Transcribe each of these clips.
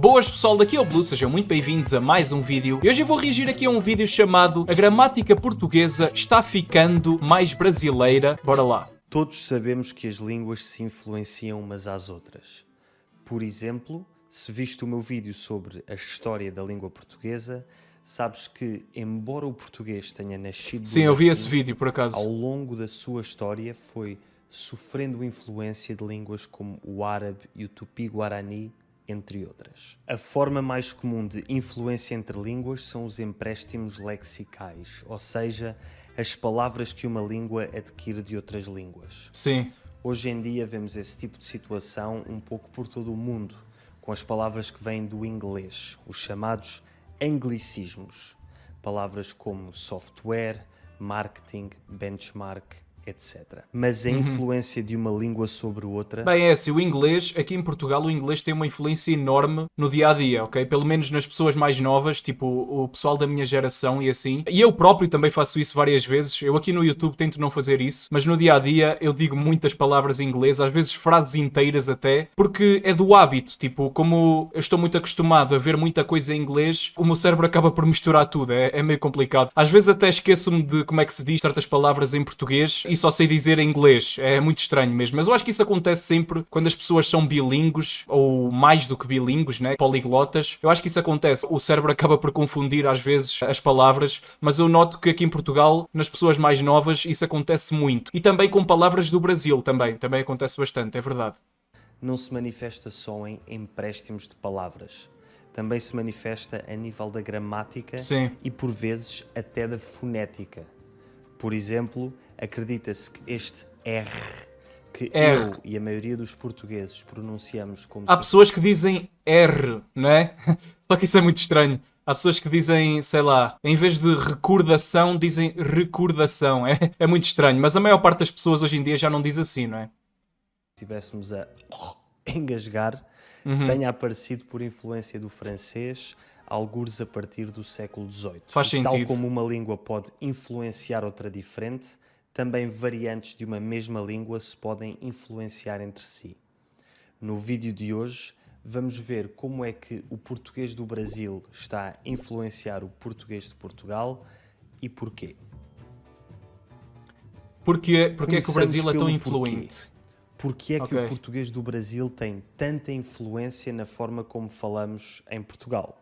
Boas pessoal, daqui é o Blue, sejam muito bem-vindos a mais um vídeo. E hoje eu vou reagir aqui a um vídeo chamado A Gramática Portuguesa está ficando mais brasileira. Bora lá. Todos sabemos que as línguas se influenciam umas às outras. Por exemplo, se viste o meu vídeo sobre a história da língua portuguesa, sabes que, embora o português tenha nascido Sim, eu vi esse vídeo por acaso. ao longo da sua história foi sofrendo influência de línguas como o árabe e o tupi-guarani, entre outras. A forma mais comum de influência entre línguas são os empréstimos lexicais, ou seja, as palavras que uma língua adquire de outras línguas. Sim. Hoje em dia vemos esse tipo de situação um pouco por todo o mundo, com as palavras que vêm do inglês, os chamados anglicismos. Palavras como software, marketing, benchmark, etc. Mas a influência de uma língua sobre outra... Bem, é assim, o inglês, aqui em Portugal, o inglês tem uma influência enorme no dia-a-dia, ok? Pelo menos nas pessoas mais novas, tipo o pessoal da minha geração e assim. E eu próprio também faço isso várias vezes. Eu aqui no YouTube tento não fazer isso, mas no dia-a-dia eu digo muitas palavras em inglês, às vezes frases inteiras até, porque é do hábito. Tipo, como eu estou muito acostumado a ver muita coisa em inglês, o meu cérebro acaba por misturar tudo, é meio complicado. Às vezes até esqueço-me de como é que se diz certas palavras em português e só sei dizer em inglês. É muito estranho mesmo. Mas eu acho que isso acontece sempre quando as pessoas são bilíngues, ou mais do que bilíngues, né? Poliglotas. Eu acho que isso acontece. O cérebro acaba por confundir às vezes as palavras, mas eu noto que aqui em Portugal, nas pessoas mais novas, isso acontece muito. E também com palavras do Brasil, também acontece bastante, é verdade. não se manifesta só em empréstimos de palavras. Também se manifesta a nível da gramática. Sim. E, por vezes, até da fonética. Por exemplo, acredita-se que este R, que eu e a maioria dos portugueses pronunciamos como... Há pessoas que dizem R, não é? Só que isso é muito estranho. Há pessoas que dizem, sei lá, em vez de recordação, dizem recordação. É muito estranho, mas a maior parte das pessoas hoje em dia já não diz assim, não é? Se estivéssemos a engasgar, tenha aparecido por influência do francês, algures a partir do século XVIII. Faz E sentido. tal como uma língua pode influenciar outra diferente, também variantes de uma mesma língua se podem influenciar entre si. No vídeo de hoje, vamos ver como é que o português do Brasil está a influenciar o português de Portugal e porquê. Porque é que o Começamos Brasil é tão pelo influente? Porquê é que Ok. o português do Brasil tem tanta influência na forma como falamos em Portugal?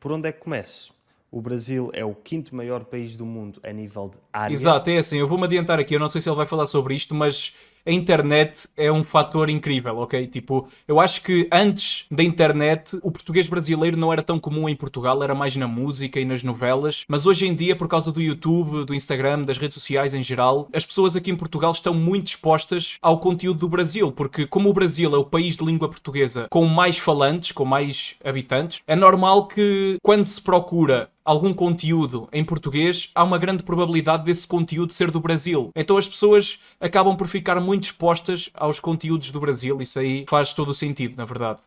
Por onde é que começo? O Brasil é o quinto maior país do mundo a nível de área. Exato, é assim, eu vou-me adiantar aqui, eu não sei se ele vai falar sobre isto, mas a internet é um fator incrível, ok? Tipo, eu acho que antes da internet o português brasileiro não era tão comum em Portugal, era mais na música e nas novelas, mas hoje em dia, por causa do YouTube, do Instagram, das redes sociais em geral, as pessoas aqui em Portugal estão muito expostas ao conteúdo do Brasil, porque como o Brasil é o país de língua portuguesa com mais falantes, com mais habitantes, é normal que quando se procura algum conteúdo em português, há uma grande probabilidade desse conteúdo ser do Brasil. Então as pessoas acabam por ficar muito expostas aos conteúdos do Brasil. Isso aí faz todo o sentido, na verdade.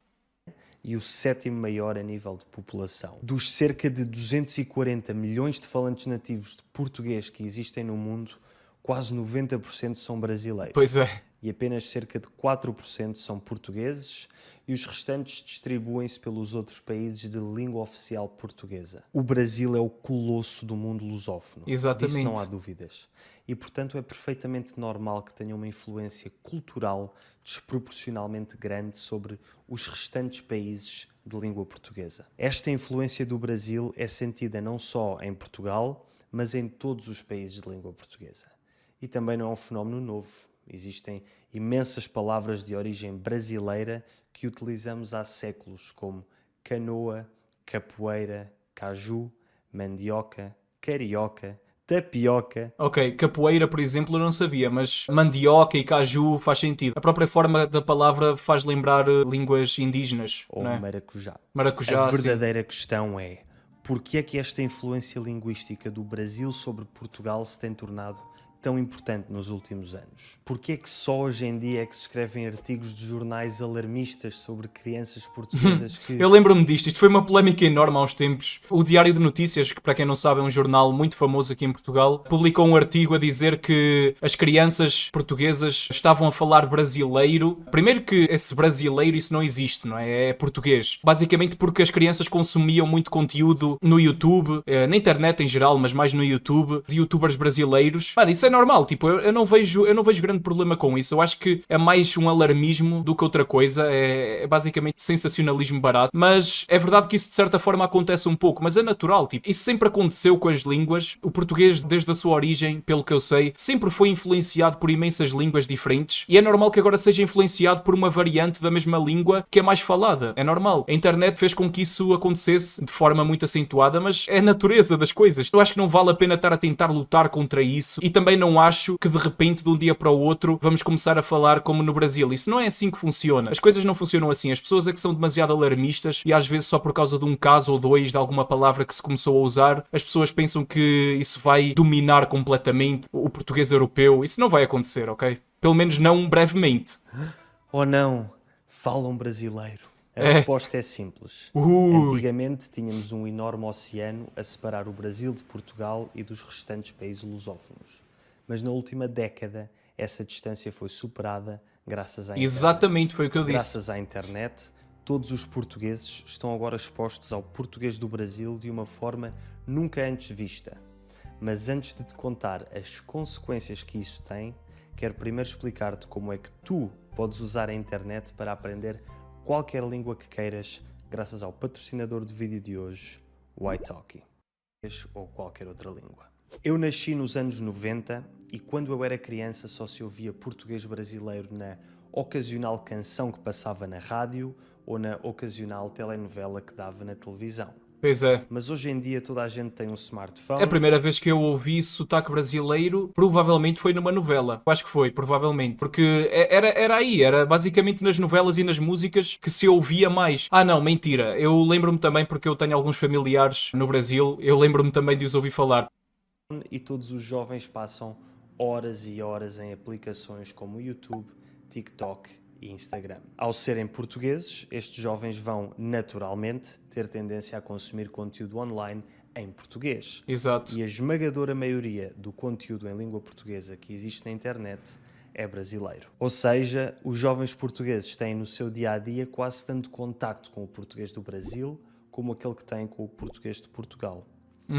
E o sétimo maior a nível de população. Dos cerca de 240 milhões de falantes nativos de português que existem no mundo, quase 90% são brasileiros. Pois é. E apenas cerca de 4% são portugueses e os restantes distribuem-se pelos outros países de língua oficial portuguesa. O Brasil é o colosso do mundo lusófono. Exatamente. Disso não há dúvidas. E, portanto, é perfeitamente normal que tenha uma influência cultural desproporcionalmente grande sobre os restantes países de língua portuguesa. Esta influência do Brasil é sentida não só em Portugal, mas em todos os países de língua portuguesa. E também não é um fenómeno novo. Existem imensas palavras de origem brasileira que utilizamos há séculos, como canoa, capoeira, caju, mandioca, carioca, tapioca. Ok, capoeira, por exemplo, eu não sabia, mas mandioca e caju faz sentido. A própria forma da palavra faz lembrar línguas indígenas, Ou não é? maracujá. Maracujá, A sim. verdadeira questão é: porquê é que esta influência linguística do Brasil sobre Portugal se tem tornado tão importante nos últimos anos? Porquê é que só hoje em dia é que se escrevem artigos de jornais alarmistas sobre crianças portuguesas que... Eu lembro-me disto, isto foi uma polémica enorme há uns tempos. O Diário de Notícias, que para quem não sabe é um jornal muito famoso aqui em Portugal, publicou um artigo a dizer que as crianças portuguesas estavam a falar brasileiro. Primeiro que esse brasileiro, isso não existe, não é? É português. Basicamente porque as crianças consumiam muito conteúdo no YouTube, na internet em geral, mas mais no YouTube, de youtubers brasileiros. Mano, isso é normal, tipo, eu não vejo grande problema com isso. Eu acho que é mais um alarmismo do que outra coisa. É basicamente sensacionalismo barato. Mas é verdade que isso de certa forma acontece um pouco, mas é natural, tipo, isso sempre aconteceu com as línguas. O português, desde a sua origem, pelo que eu sei, sempre foi influenciado por imensas línguas diferentes e é normal que agora seja influenciado por uma variante da mesma língua que é mais falada. É normal. A internet fez com que isso acontecesse de forma muito acentuada, mas é a natureza das coisas. Eu acho que não vale a pena estar a tentar lutar contra isso e também não acho que de repente, de um dia para o outro, vamos começar a falar como no Brasil. Isso não é assim que funciona. As coisas não funcionam assim. As pessoas é que são demasiado alarmistas e às vezes só por causa de um caso ou dois de alguma palavra que se começou a usar, as pessoas pensam que isso vai dominar completamente o português europeu. Isso não vai acontecer, ok? Pelo menos não brevemente. Ou não, falam brasileiro? A resposta é simples. Antigamente tínhamos um enorme oceano a separar o Brasil de Portugal e dos restantes países lusófonos. Mas na última década essa distância foi superada graças à internet. Exatamente, foi o que eu disse. Graças à internet, todos os portugueses estão agora expostos ao português do Brasil de uma forma nunca antes vista. Mas antes de te contar as consequências que isso tem, quero primeiro explicar-te como é que tu podes usar a internet para aprender qualquer língua que queiras, graças ao patrocinador do vídeo de hoje, o italki, ou qualquer outra língua. Eu nasci nos anos 90 e quando eu era criança só se ouvia português brasileiro na ocasional canção que passava na rádio ou na ocasional telenovela que dava na televisão. Pois é. Mas hoje em dia toda a gente tem um smartphone. A primeira vez que eu ouvi sotaque brasileiro, provavelmente foi numa novela. Eu acho que foi, provavelmente. Porque era aí, era basicamente nas novelas e nas músicas que se ouvia mais. Ah não, mentira. Eu lembro-me também, porque eu tenho alguns familiares no Brasil, eu lembro-me também de os ouvir falar. E todos os jovens passam horas e horas em aplicações como o YouTube, TikTok e Instagram. Ao serem portugueses, estes jovens vão naturalmente ter tendência a consumir conteúdo online em português. Exato. E a esmagadora maioria do conteúdo em língua portuguesa que existe na internet é brasileiro. Ou seja, os jovens portugueses têm no seu dia-a-dia quase tanto contacto com o português do Brasil como aquele que têm com o português de Portugal.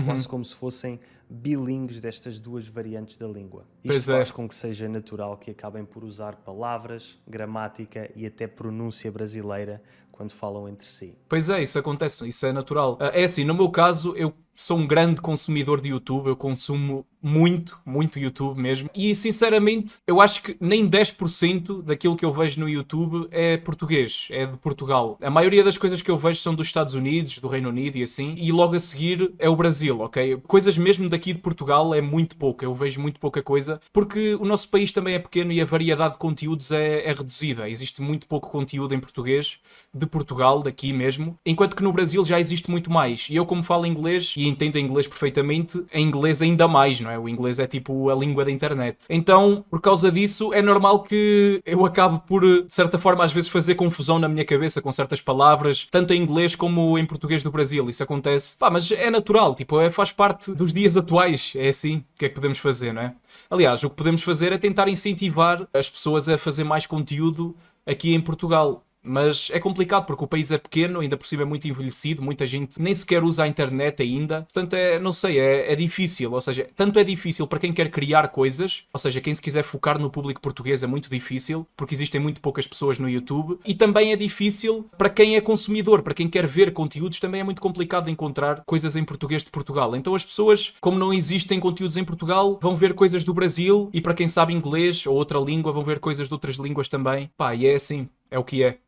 Quase como se fossem bilíngues destas duas variantes da língua. Isto faz com que seja natural que acabem por usar palavras, gramática e até pronúncia brasileira quando falam entre si. Pois é, isso acontece, isso é natural. É assim, no meu caso, eu sou um grande consumidor de YouTube, eu consumo muito YouTube mesmo. E sinceramente, eu acho que nem 10% daquilo que eu vejo no YouTube é português, é de Portugal. A maioria das coisas que eu vejo são dos Estados Unidos, do Reino Unido e assim. E logo a seguir é o Brasil, ok? Coisas mesmo daqui de Portugal é muito pouco, eu vejo muito pouca coisa, porque o nosso país também é pequeno e a variedade de conteúdos é reduzida. Existe muito pouco conteúdo em português de Portugal, daqui mesmo, enquanto que no Brasil já existe muito mais. E eu, como falo inglês e entendo inglês perfeitamente, em inglês ainda mais, não é? O inglês é tipo a língua da internet. Então, por causa disso, é normal que eu acabe por, de certa forma, às vezes fazer confusão na minha cabeça com certas palavras, tanto em inglês como em português do Brasil. Isso acontece. Pá, mas é natural, tipo, faz parte dos dias atuais. É assim, o que é que podemos fazer, não é? Aliás, o que podemos fazer é tentar incentivar as pessoas a fazer mais conteúdo aqui em Portugal. Mas é complicado porque o país é pequeno, ainda por cima é muito envelhecido, muita gente nem sequer usa a internet ainda. Portanto, não sei, é difícil. Ou seja, tanto é difícil para quem quer criar coisas, ou seja, quem se quiser focar no público português é muito difícil, porque existem muito poucas pessoas no YouTube. E também é difícil para quem é consumidor, para quem quer ver conteúdos, também é muito complicado de encontrar coisas em português de Portugal. Então as pessoas, como não existem conteúdos em Portugal, vão ver coisas do Brasil e para quem sabe inglês ou outra língua, vão ver coisas de outras línguas também. Pá, e é assim, é o que é.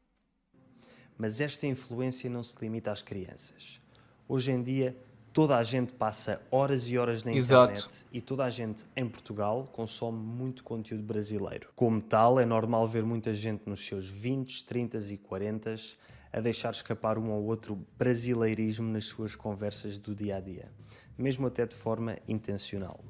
Mas esta influência não se limita às crianças. Hoje em dia, toda a gente passa horas e horas na internet e toda a gente em Portugal consome muito conteúdo brasileiro. Como tal, é normal ver muita gente nos seus 20, 30 e 40 a deixar escapar um ou outro brasileirismo nas suas conversas do dia-a-dia, mesmo até de forma intencional.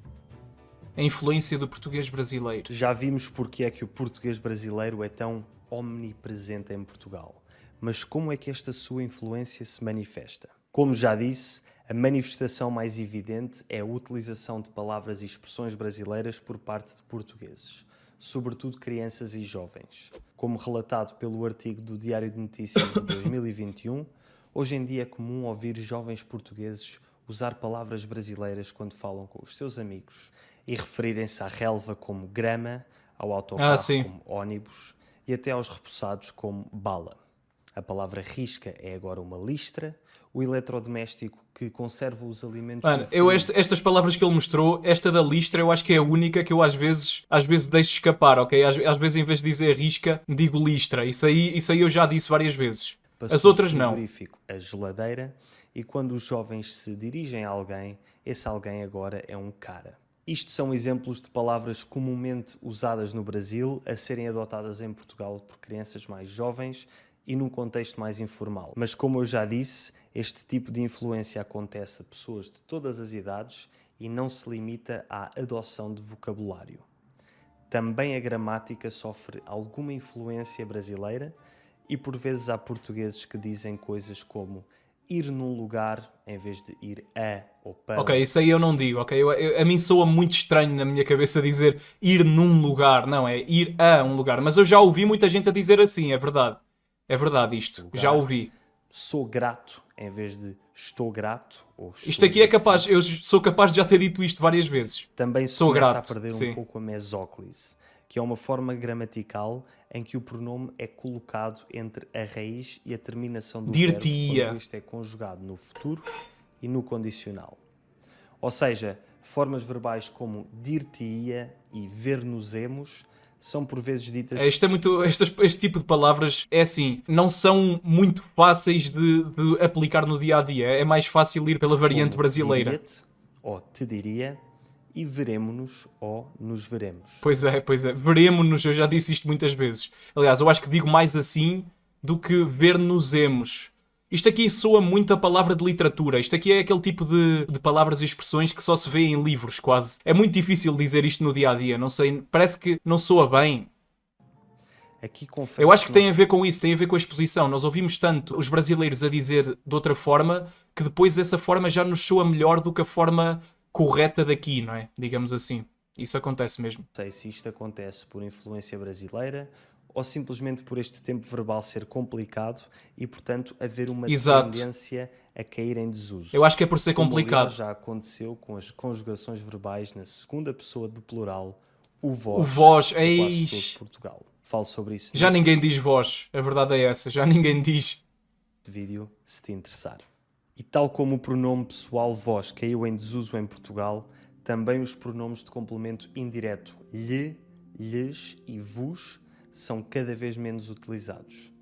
A influência do português brasileiro. Já vimos porque é que o português brasileiro é tão omnipresente em Portugal. Mas como é que esta sua influência se manifesta? Como já disse, a manifestação mais evidente é a utilização de palavras e expressões brasileiras por parte de portugueses, sobretudo crianças e jovens. Como relatado pelo artigo do Diário de Notícias de 2021, hoje em dia é comum ouvir jovens portugueses usar palavras brasileiras quando falam com os seus amigos e referirem-se à relva como grama, ao autocarro como ônibus e até aos repousados como bala. A palavra risca é agora uma listra, o eletrodoméstico que conserva os alimentos... Mano, estas palavras que ele mostrou, esta da listra, eu acho que é a única que eu às vezes deixo escapar, ok? Às vezes em vez de dizer risca, digo listra. Isso aí eu já disse várias vezes. As outras não. Frigorífico, a geladeira, e quando os jovens se dirigem a alguém, esse alguém agora é um cara. Isto são exemplos de palavras comumente usadas no Brasil a serem adotadas em Portugal por crianças mais jovens e num contexto mais informal. Mas como eu já disse, este tipo de influência acontece a pessoas de todas as idades e não se limita à adoção de vocabulário. Também a gramática sofre alguma influência brasileira e por vezes há portugueses que dizem coisas como ir num lugar em vez de ir a ou para. Ok, isso aí eu não digo, ok? A mim soa muito estranho na minha cabeça dizer ir num lugar, não, é ir a um lugar. Mas eu já ouvi muita gente a dizer assim, é verdade. É verdade isto, lugar. Já ouvi. Sou grato em vez de estou grato. Ou estou isto aqui é capaz, eu sou capaz de já ter dito isto várias vezes. Também se sou começa grato, a perder um pouco a mesóclise, que é uma forma gramatical em que o pronome é colocado entre a raiz e a terminação do verbo quando este é conjugado no futuro e no condicional. Ou seja, formas verbais como dir-te-ia e ver-nos-emos são por vezes ditas... Este tipo de palavras, é assim, não são muito fáceis de aplicar no dia-a-dia. É mais fácil ir pela variante brasileira. Diria-te, ou te diria, e veremo-nos ou nos veremos. Pois é. Veremo-nos, eu já disse isto muitas vezes. Aliás, eu acho que digo mais assim do que ver-nos-emos. Isto aqui soa muito a palavra de literatura. Isto aqui é aquele tipo de palavras e expressões que só se vê em livros, quase. É muito difícil dizer isto no dia-a-dia. Não sei, parece que não soa bem. Aqui confesso eu acho que tem a ver com isso, tem a ver com a exposição. Nós ouvimos tanto os brasileiros a dizer de outra forma que depois essa forma já nos soa melhor do que a forma correta daqui, não é? Digamos assim. Isso acontece mesmo. Não sei se isto acontece por influência brasileira ou simplesmente por este tempo verbal ser complicado e, portanto, haver uma tendência a cair em desuso. Eu acho que é por ser complicado. Já aconteceu com as conjugações verbais na segunda pessoa do plural, o vós. O vós, é quase todo Portugal. Falo sobre isso. Já ninguém diz vós, a verdade é essa, já ninguém diz. Vídeo, se te interessar. E tal como o pronome pessoal vós caiu em desuso em Portugal, também os pronomes de complemento indireto lhe, lhes e vos são cada vez menos utilizados.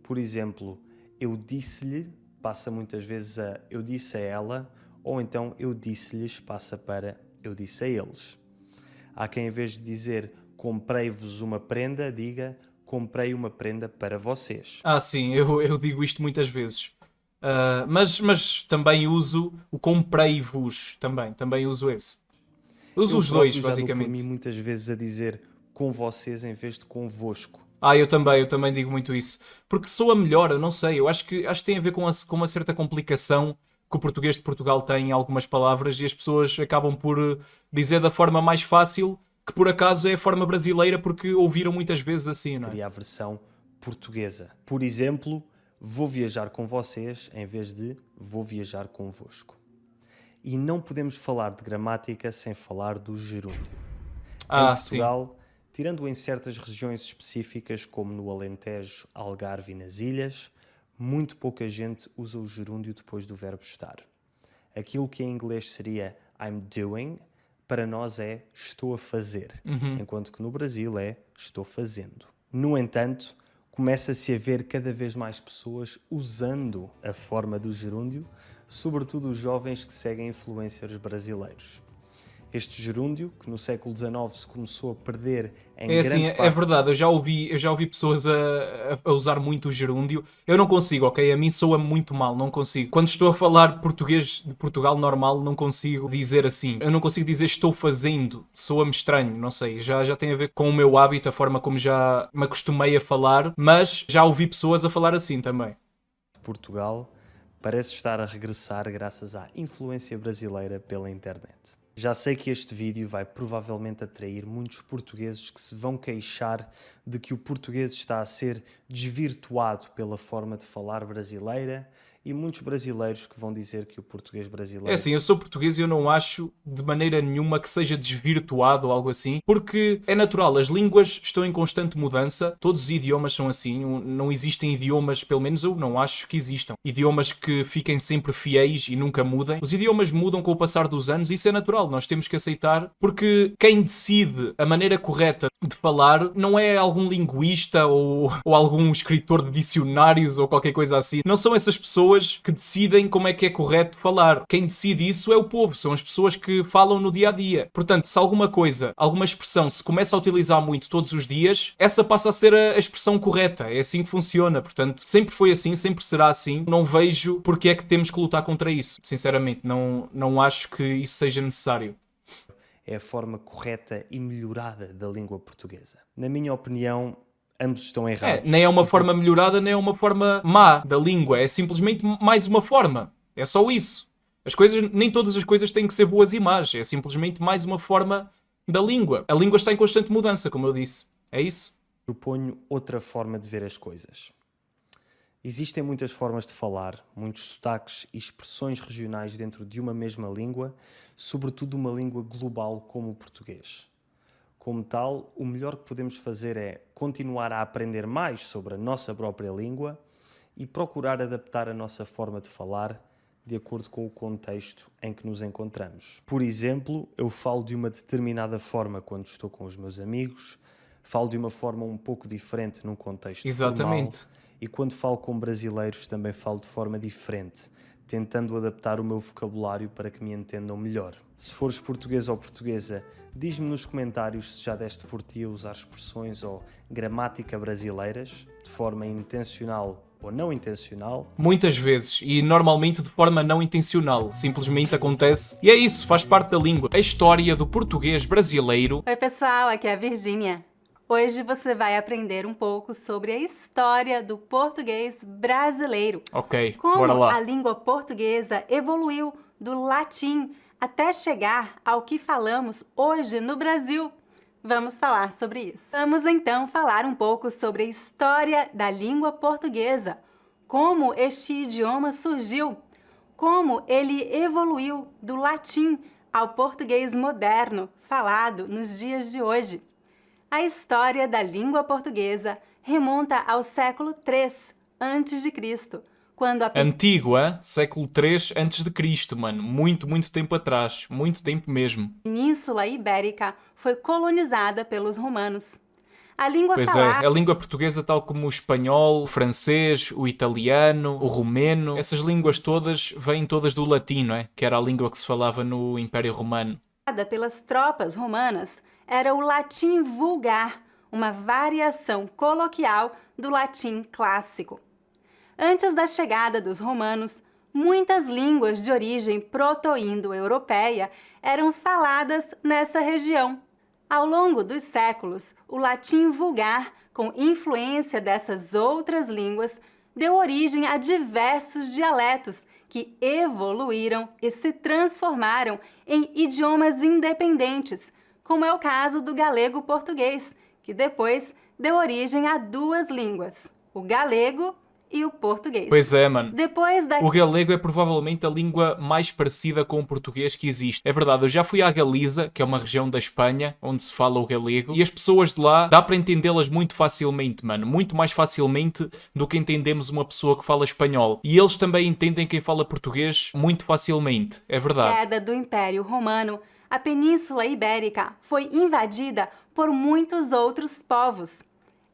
Por exemplo, eu disse-lhe passa muitas vezes a eu disse a ela, ou então eu disse-lhes passa para eu disse a eles. Há quem, em vez de dizer comprei-vos uma prenda, diga comprei uma prenda para vocês. Sim, eu digo isto muitas vezes. Mas também uso o comprei-vos, também uso esse. Uso os dois, basicamente. Eu dou por mim muitas vezes a dizer com vocês em vez de convosco. Eu também digo muito isso. Porque soa melhor, eu não sei. Eu acho que tem a ver com uma certa complicação que o português de Portugal tem em algumas palavras e as pessoas acabam por dizer da forma mais fácil, que por acaso é a forma brasileira porque ouviram muitas vezes assim, não é? Teria a versão portuguesa. Por exemplo, vou viajar com vocês em vez de vou viajar convosco. E não podemos falar de gramática sem falar do gerúndio. Em Portugal, tirando em certas regiões específicas, como no Alentejo, Algarve e nas Ilhas, muito pouca gente usa o gerúndio depois do verbo estar. Aquilo que em inglês seria I'm doing, para nós é estou a fazer, enquanto que no Brasil é estou fazendo. No entanto, começa-se a ver cada vez mais pessoas usando a forma do gerúndio, sobretudo os jovens que seguem influencers brasileiros. Este gerúndio, que no século XIX se começou a perder em É assim, grande é parte... verdade, eu já ouvi pessoas a usar muito o gerúndio. Eu não consigo, ok? A mim soa muito mal, não consigo. Quando estou a falar português de Portugal normal, não consigo dizer assim. Eu não consigo dizer estou fazendo, soa-me estranho, não sei. Já tem a ver com o meu hábito, a forma como já me acostumei a falar, mas já ouvi pessoas a falar assim também. Portugal parece estar a regressar graças à influência brasileira pela internet. Já sei que este vídeo vai provavelmente atrair muitos portugueses que se vão queixar de que o português está a ser desvirtuado pela forma de falar brasileira e muitos brasileiros que vão dizer que o português É brasileiro... assim, eu sou português e eu não acho de maneira nenhuma que seja desvirtuado ou algo assim, porque é natural, as línguas estão em constante mudança, todos os idiomas são assim, não existem idiomas, pelo menos eu não acho que existam, idiomas que fiquem sempre fiéis e nunca mudem. Os idiomas mudam com o passar dos anos e isso é natural, nós temos que aceitar, porque quem decide a maneira correta de falar não é algum linguista ou algum escritor de dicionários ou qualquer coisa assim, não são essas pessoas que decidem como é que é correto falar. Quem decide isso é o povo, são as pessoas que falam no dia a dia. Portanto, se alguma coisa, alguma expressão se começa a utilizar muito todos os dias, essa passa a ser a expressão correta. É assim que funciona. Portanto, sempre foi assim, sempre será assim. Não vejo porque é que temos que lutar contra isso. Sinceramente, não acho que isso seja necessário. É a forma correta e melhorada da língua portuguesa. Na minha opinião, ambos estão errados. Nem é uma forma melhorada, nem é uma forma má da língua. É simplesmente mais uma forma. É só isso. Nem todas as coisas têm que ser boas e más. É simplesmente mais uma forma da língua. A língua está em constante mudança, como eu disse. É isso. Proponho outra forma de ver as coisas. Existem muitas formas de falar, muitos sotaques e expressões regionais dentro de uma mesma língua, sobretudo uma língua global como o português. Como tal, o melhor que podemos fazer é continuar a aprender mais sobre a nossa própria língua e procurar adaptar a nossa forma de falar de acordo com o contexto em que nos encontramos. Por exemplo, eu falo de uma determinada forma quando estou com os meus amigos, falo de uma forma um pouco diferente num contexto Exatamente. formal e quando falo com brasileiros também falo de forma diferente, tentando adaptar o meu vocabulário para que me entendam melhor. Se fores português ou portuguesa, diz-me nos comentários se já deste por ti a usar expressões ou gramática brasileiras, de forma intencional ou não intencional. Muitas vezes, e normalmente de forma não intencional. Simplesmente acontece. E é isso, faz parte da língua. A história do português brasileiro. Oi pessoal, aqui é a Virgínia. Hoje você vai aprender um pouco sobre a história do português brasileiro. Ok, Como bora lá. a língua portuguesa evoluiu do latim até chegar ao que falamos hoje no Brasil. Vamos falar sobre isso. Vamos então falar um pouco sobre a história da língua portuguesa, como este idioma surgiu, como ele evoluiu do latim ao português moderno, falado nos dias de hoje. A história da língua portuguesa remonta ao século III a.C., quando a Antigo, hein? Século III antes de Cristo, mano. Muito tempo atrás. Muito tempo mesmo. Península Ibérica foi colonizada pelos romanos. A língua Pois falada é, a língua portuguesa, tal como o espanhol, o francês, o italiano, o romeno, essas línguas todas vêm todas do latim, não é? Que era a língua que se falava no Império Romano. pelas tropas romanas era o latim vulgar, uma variação coloquial do latim clássico. Antes da chegada dos romanos, muitas línguas de origem proto-indo-europeia eram faladas nessa região. Ao longo dos séculos, o latim vulgar, com influência dessas outras línguas, deu origem a diversos dialetos que evoluíram e se transformaram em idiomas independentes, como é o caso do galego-português, que depois deu origem a duas línguas, o galego e o português. Pois é, mano. Depois da O galego é provavelmente a língua mais parecida com o português que existe. É verdade, eu já fui à Galiza, que é uma região da Espanha, onde se fala o galego, e as pessoas de lá, dá para entendê-las muito facilmente, mano. Muito mais facilmente do que entendemos uma pessoa que fala espanhol. E eles também entendem quem fala português muito facilmente. É verdade. queda do Império Romano, a Península Ibérica foi invadida por muitos outros povos.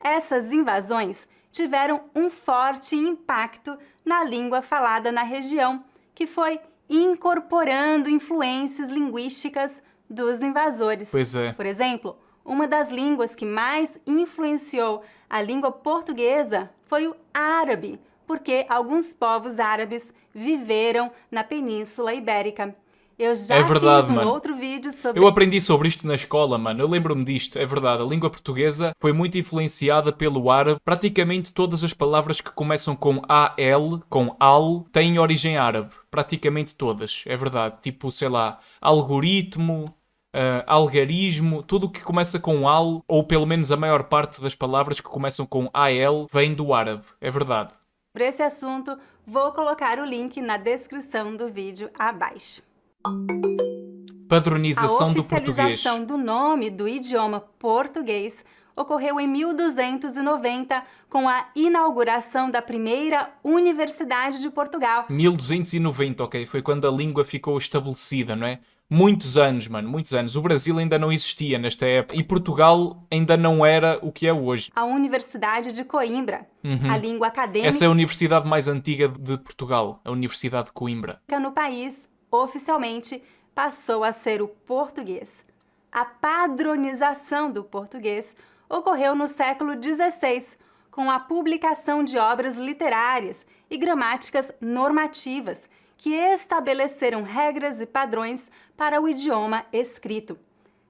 Essas invasões tiveram um forte impacto na língua falada na região, que foi incorporando influências linguísticas dos invasores. Pois é. Por exemplo, uma das línguas que mais influenciou a língua portuguesa foi o árabe, porque alguns povos árabes viveram na Península Ibérica. Eu já É verdade, fiz um mano. outro vídeo sobre... Eu aprendi sobre isto na escola, mano. Eu lembro-me disto, é verdade. A língua portuguesa foi muito influenciada pelo árabe. Praticamente todas as palavras que começam com AL, com AL, têm origem árabe. Praticamente todas, é verdade. Tipo, sei lá, algoritmo, algarismo, tudo o que começa com AL, ou pelo menos a maior parte das palavras que começam com AL, vem do árabe. É verdade. Sobre esse assunto, vou colocar o link na descrição do vídeo abaixo. Padronização do A oficialização português. do nome do idioma português ocorreu em 1290 com a inauguração da primeira Universidade de Portugal. 1290, ok? Foi quando a língua ficou estabelecida, não é? Muitos anos, mano, muitos anos. O Brasil ainda não existia nesta época e Portugal ainda não era o que é hoje. A Universidade de Coimbra, a língua acadêmica Essa é a universidade mais antiga de Portugal, a Universidade de Coimbra. no país, oficialmente, passou a ser o português. A padronização do português ocorreu no século XVI, com a publicação de obras literárias e gramáticas normativas que estabeleceram regras e padrões para o idioma escrito.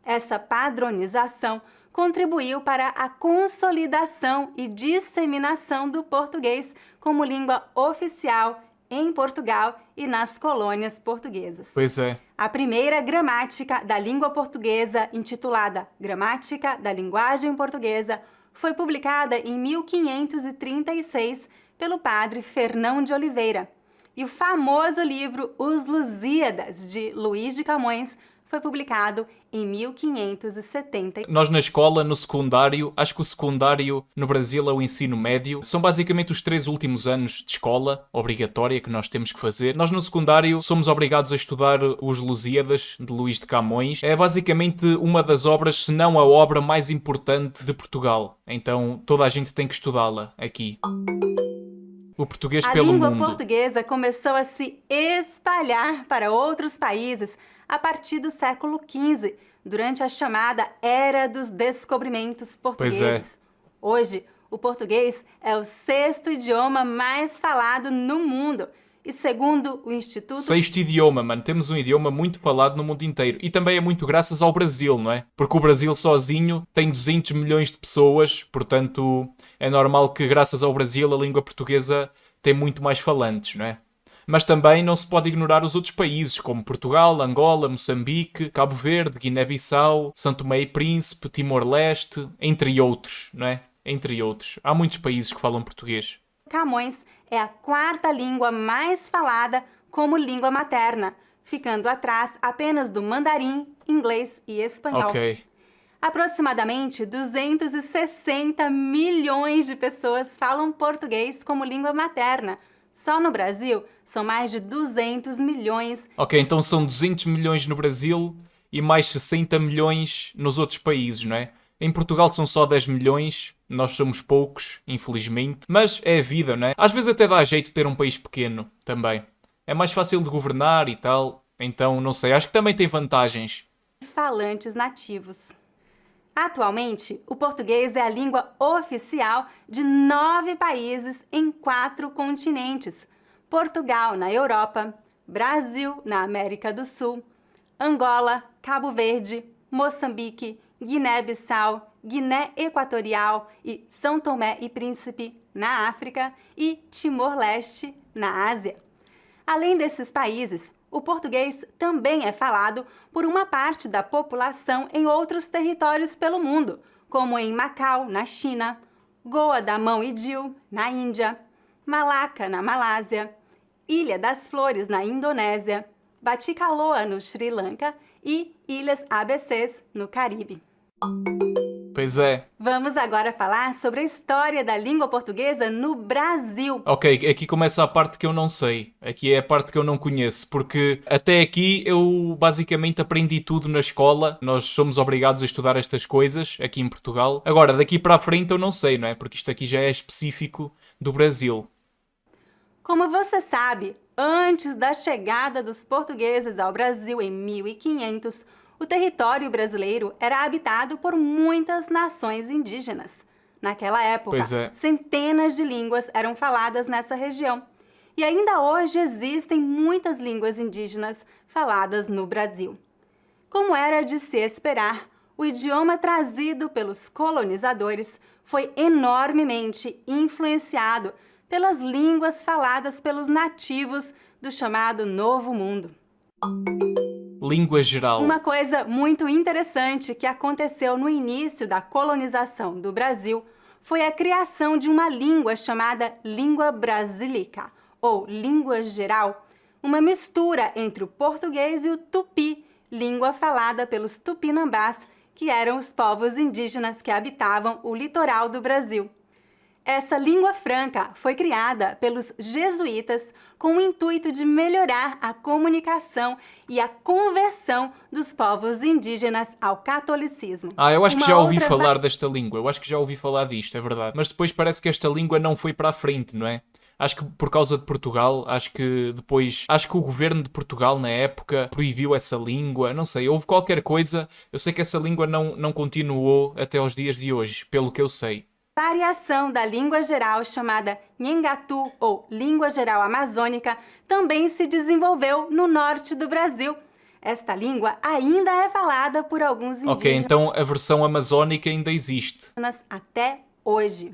Essa padronização contribuiu para a consolidação e disseminação do português como língua oficial em Portugal e nas colônias portuguesas. Pois é. A primeira gramática da língua portuguesa, intitulada Gramática da Linguagem Portuguesa, foi publicada em 1536 pelo padre Fernão de Oliveira. E o famoso livro Os Lusíadas, de Luís de Camões, foi publicado em 1570. Nós na escola, no secundário, acho que o secundário no Brasil é o ensino médio. São basicamente os 3 últimos anos de escola obrigatória que nós temos que fazer. Nós no secundário somos obrigados a estudar Os Lusíadas, de Luís de Camões. É basicamente uma das obras, se não a obra mais importante de Portugal. Então toda a gente tem que estudá-la aqui. O português pelo mundo. A língua portuguesa começou a se espalhar para outros países a partir do século XV, durante a chamada Era dos Descobrimentos Portugueses. Hoje, o português é o 6º idioma mais falado no mundo. E segundo o Instituto... 6º idioma, mano. Temos um idioma muito falado no mundo inteiro. E também é muito graças ao Brasil, não é? Porque o Brasil sozinho tem 200 milhões de pessoas. Portanto, é normal que graças ao Brasil a língua portuguesa tem muito mais falantes, não é? Mas também não se pode ignorar os outros países, como Portugal, Angola, Moçambique, Cabo Verde, Guiné-Bissau, São Tomé e Príncipe, Timor-Leste, entre outros, não é? Entre outros. Há muitos países que falam português. Camões é a 4ª língua mais falada como língua materna, ficando atrás apenas do mandarim, inglês e espanhol. Ok. Aproximadamente 260 milhões de pessoas falam português como língua materna. Só no Brasil, são mais de 200 milhões. Ok, então são 200 milhões no Brasil e mais 60 milhões nos outros países, não é? Em Portugal são só 10 milhões, nós somos poucos, infelizmente. Mas é a vida, não é? Às vezes até dá jeito ter um país pequeno, também. É mais fácil de governar e tal. Então, não sei, acho que também tem vantagens. Falantes nativos. Atualmente, o português é a língua oficial de 9 países em 4 continentes. Portugal, na Europa, Brasil, na América do Sul, Angola, Cabo Verde, Moçambique, Guiné-Bissau, Guiné Equatorial e São Tomé e Príncipe, na África, e Timor-Leste, na Ásia. Além desses países, o português também é falado por uma parte da população em outros territórios pelo mundo, como em Macau, na China, Goa da Mão e Dil, na Índia, Malaca, na Malásia, Ilha das Flores, na Indonésia, Batticaloa, no Sri Lanka e Ilhas ABCs, no Caribe. Pois é. Vamos agora falar sobre a história da língua portuguesa no Brasil. Ok, aqui começa a parte que eu não sei. Aqui é a parte que eu não conheço, porque até aqui eu basicamente aprendi tudo na escola. Nós somos obrigados a estudar estas coisas aqui em Portugal. Agora, daqui para a frente eu não sei, não é? Porque isto aqui já é específico do Brasil. Como você sabe, antes da chegada dos portugueses ao Brasil em 1500, O território brasileiro era habitado por muitas nações indígenas. Naquela época, Pois é. centenas de línguas eram faladas nessa região. E ainda hoje existem muitas línguas indígenas faladas no Brasil. Como era de se esperar, o idioma trazido pelos colonizadores foi enormemente influenciado pelas línguas faladas pelos nativos do chamado Novo Mundo. Língua geral. Uma coisa muito interessante que aconteceu no início da colonização do Brasil foi a criação de uma língua chamada língua brasílica, ou língua geral, uma mistura entre o português e o tupi, língua falada pelos tupinambás, que eram os povos indígenas que habitavam o litoral do Brasil. Essa língua franca foi criada pelos jesuítas com o intuito de melhorar a comunicação e a conversão dos povos indígenas ao catolicismo. Eu acho que Uma já ouvi outra falar desta língua. Eu acho que já ouvi falar disto, é verdade. Mas depois parece que esta língua não foi para a frente, não é? Acho que por causa de Portugal, acho que o governo de Portugal na época proibiu essa língua, não sei, houve qualquer coisa. Eu sei que essa língua não continuou até aos dias de hoje, pelo que eu sei. Variação da língua geral chamada Nhengatu, ou língua geral amazônica, também se desenvolveu no norte do Brasil. Esta língua ainda é falada por alguns indígenas Ok, então a versão amazónica ainda existe. até hoje.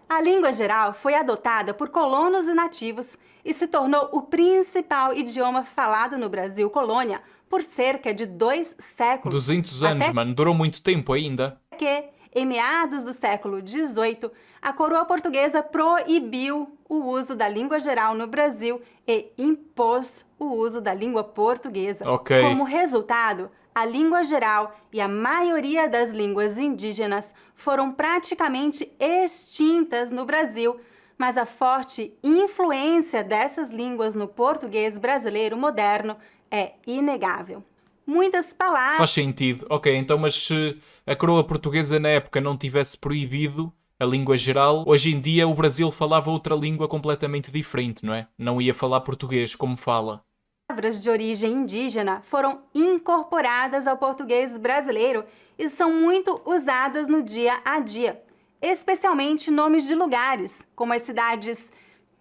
A língua geral foi adotada por colonos e nativos e se tornou o principal idioma falado no Brasil colônia por cerca de 2 séculos. 200 anos, até mano, durou muito tempo ainda. que, em meados do século XVIII, a coroa portuguesa proibiu o uso da língua geral no Brasil e impôs o uso da língua portuguesa. Ok. Como resultado, a língua geral e a maioria das línguas indígenas foram praticamente extintas no Brasil, mas a forte influência dessas línguas no português brasileiro moderno é inegável. Muitas palavras... Faz sentido. Ok, então mas se a coroa portuguesa na época não tivesse proibido a língua geral, hoje em dia o Brasil falava outra língua completamente diferente, não é? Não ia falar português como fala. Palavras de origem indígena foram incorporadas ao português brasileiro e são muito usadas no dia a dia, especialmente nomes de lugares, como as cidades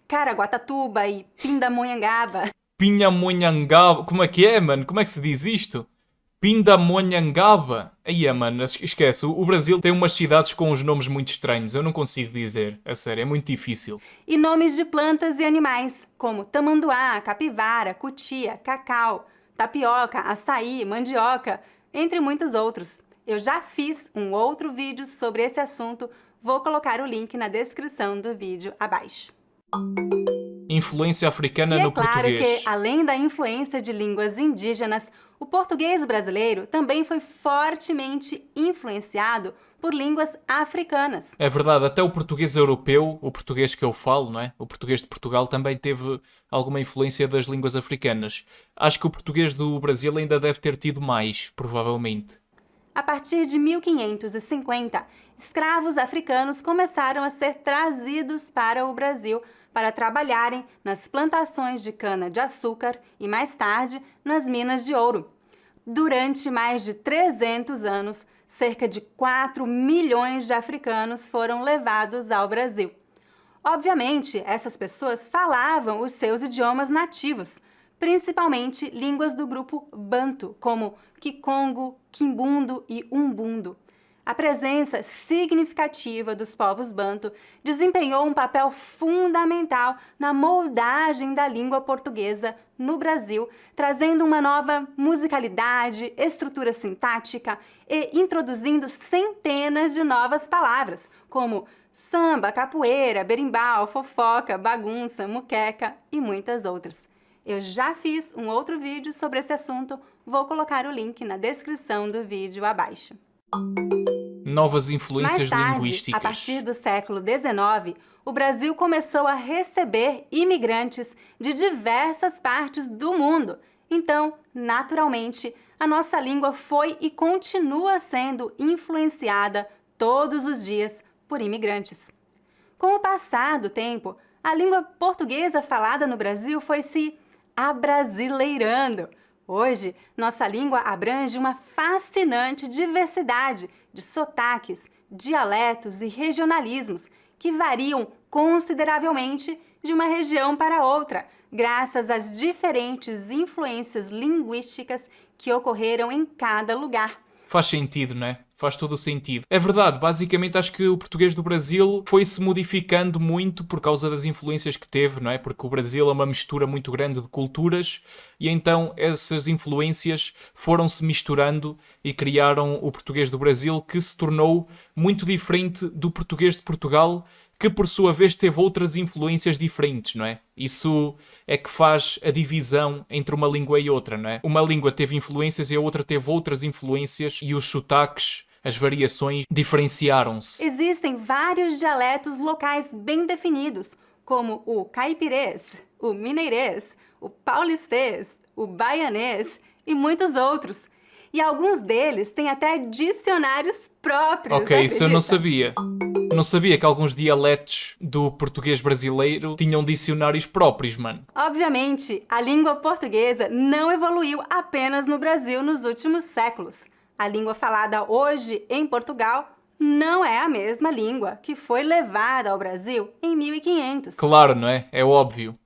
Caraguatatuba e Pindamonhangaba. Pinhamonhangaba. Como é, mano? Como é que se diz isto? Pindamonhangaba. Aí, mano, esquece. O Brasil tem umas cidades com uns nomes muito estranhos. Eu não consigo dizer. A sério, é muito difícil. E nomes de plantas e animais, como tamanduá, capivara, cutia, cacau, tapioca, açaí, mandioca, entre muitos outros. Eu já fiz um outro vídeo sobre esse assunto. Vou colocar o link na descrição do vídeo abaixo. Influência africana E é no claro português. que, além da influência de línguas indígenas, o português brasileiro também foi fortemente influenciado por línguas africanas. É verdade, até o português europeu, o português que eu falo, não é? O português de Portugal também teve alguma influência das línguas africanas. Acho que o português do Brasil ainda deve ter tido mais, provavelmente. A partir de 1550, escravos africanos começaram a ser trazidos para o Brasil para trabalharem nas plantações de cana-de-açúcar e, mais tarde, nas minas de ouro. Durante mais de 300 anos, cerca de 4 milhões de africanos foram levados ao Brasil. Obviamente, essas pessoas falavam os seus idiomas nativos, principalmente línguas do grupo Banto, como Kikongo, Kimbundo e Umbundo. A presença significativa dos povos Banto desempenhou um papel fundamental na moldagem da língua portuguesa no Brasil, trazendo uma nova musicalidade, estrutura sintática e introduzindo centenas de novas palavras, como samba, capoeira, berimbau, fofoca, bagunça, muqueca e muitas outras. Eu já fiz um outro vídeo sobre esse assunto, vou colocar o link na descrição do vídeo abaixo. Novas influências Mais tarde, linguísticas. a partir do século XIX, o Brasil começou a receber imigrantes de diversas partes do mundo. Então, naturalmente, a nossa língua foi e continua sendo influenciada todos os dias por imigrantes. Com o passar do tempo, a língua portuguesa falada no Brasil foi se abrasileirando. Hoje, nossa língua abrange uma fascinante diversidade de sotaques, dialetos e regionalismos que variam consideravelmente de uma região para outra, graças às diferentes influências linguísticas que ocorreram em cada lugar. Faz sentido, não é? Faz todo o sentido. É verdade, basicamente acho que o português do Brasil foi-se modificando muito por causa das influências que teve, não é? Porque o Brasil é uma mistura muito grande de culturas e então essas influências foram-se misturando e criaram o português do Brasil, que se tornou muito diferente do português de Portugal, que por sua vez teve outras influências diferentes, não é? Isso é que faz a divisão entre uma língua e outra, não é? Uma língua teve influências e a outra teve outras influências e os sotaques, as variações, diferenciaram-se. Existem vários dialetos locais bem definidos, como o caipirês, o mineirês, o paulistês, o baianês e muitos outros. E alguns deles têm até dicionários próprios. Ok, isso eu não acredita? sabia. Não sabia que alguns dialetos do português brasileiro tinham dicionários próprios, mano. Obviamente, a língua portuguesa não evoluiu apenas no Brasil nos últimos séculos. A língua falada hoje em Portugal não é a mesma língua que foi levada ao Brasil em 1500. Claro, não é? É óbvio.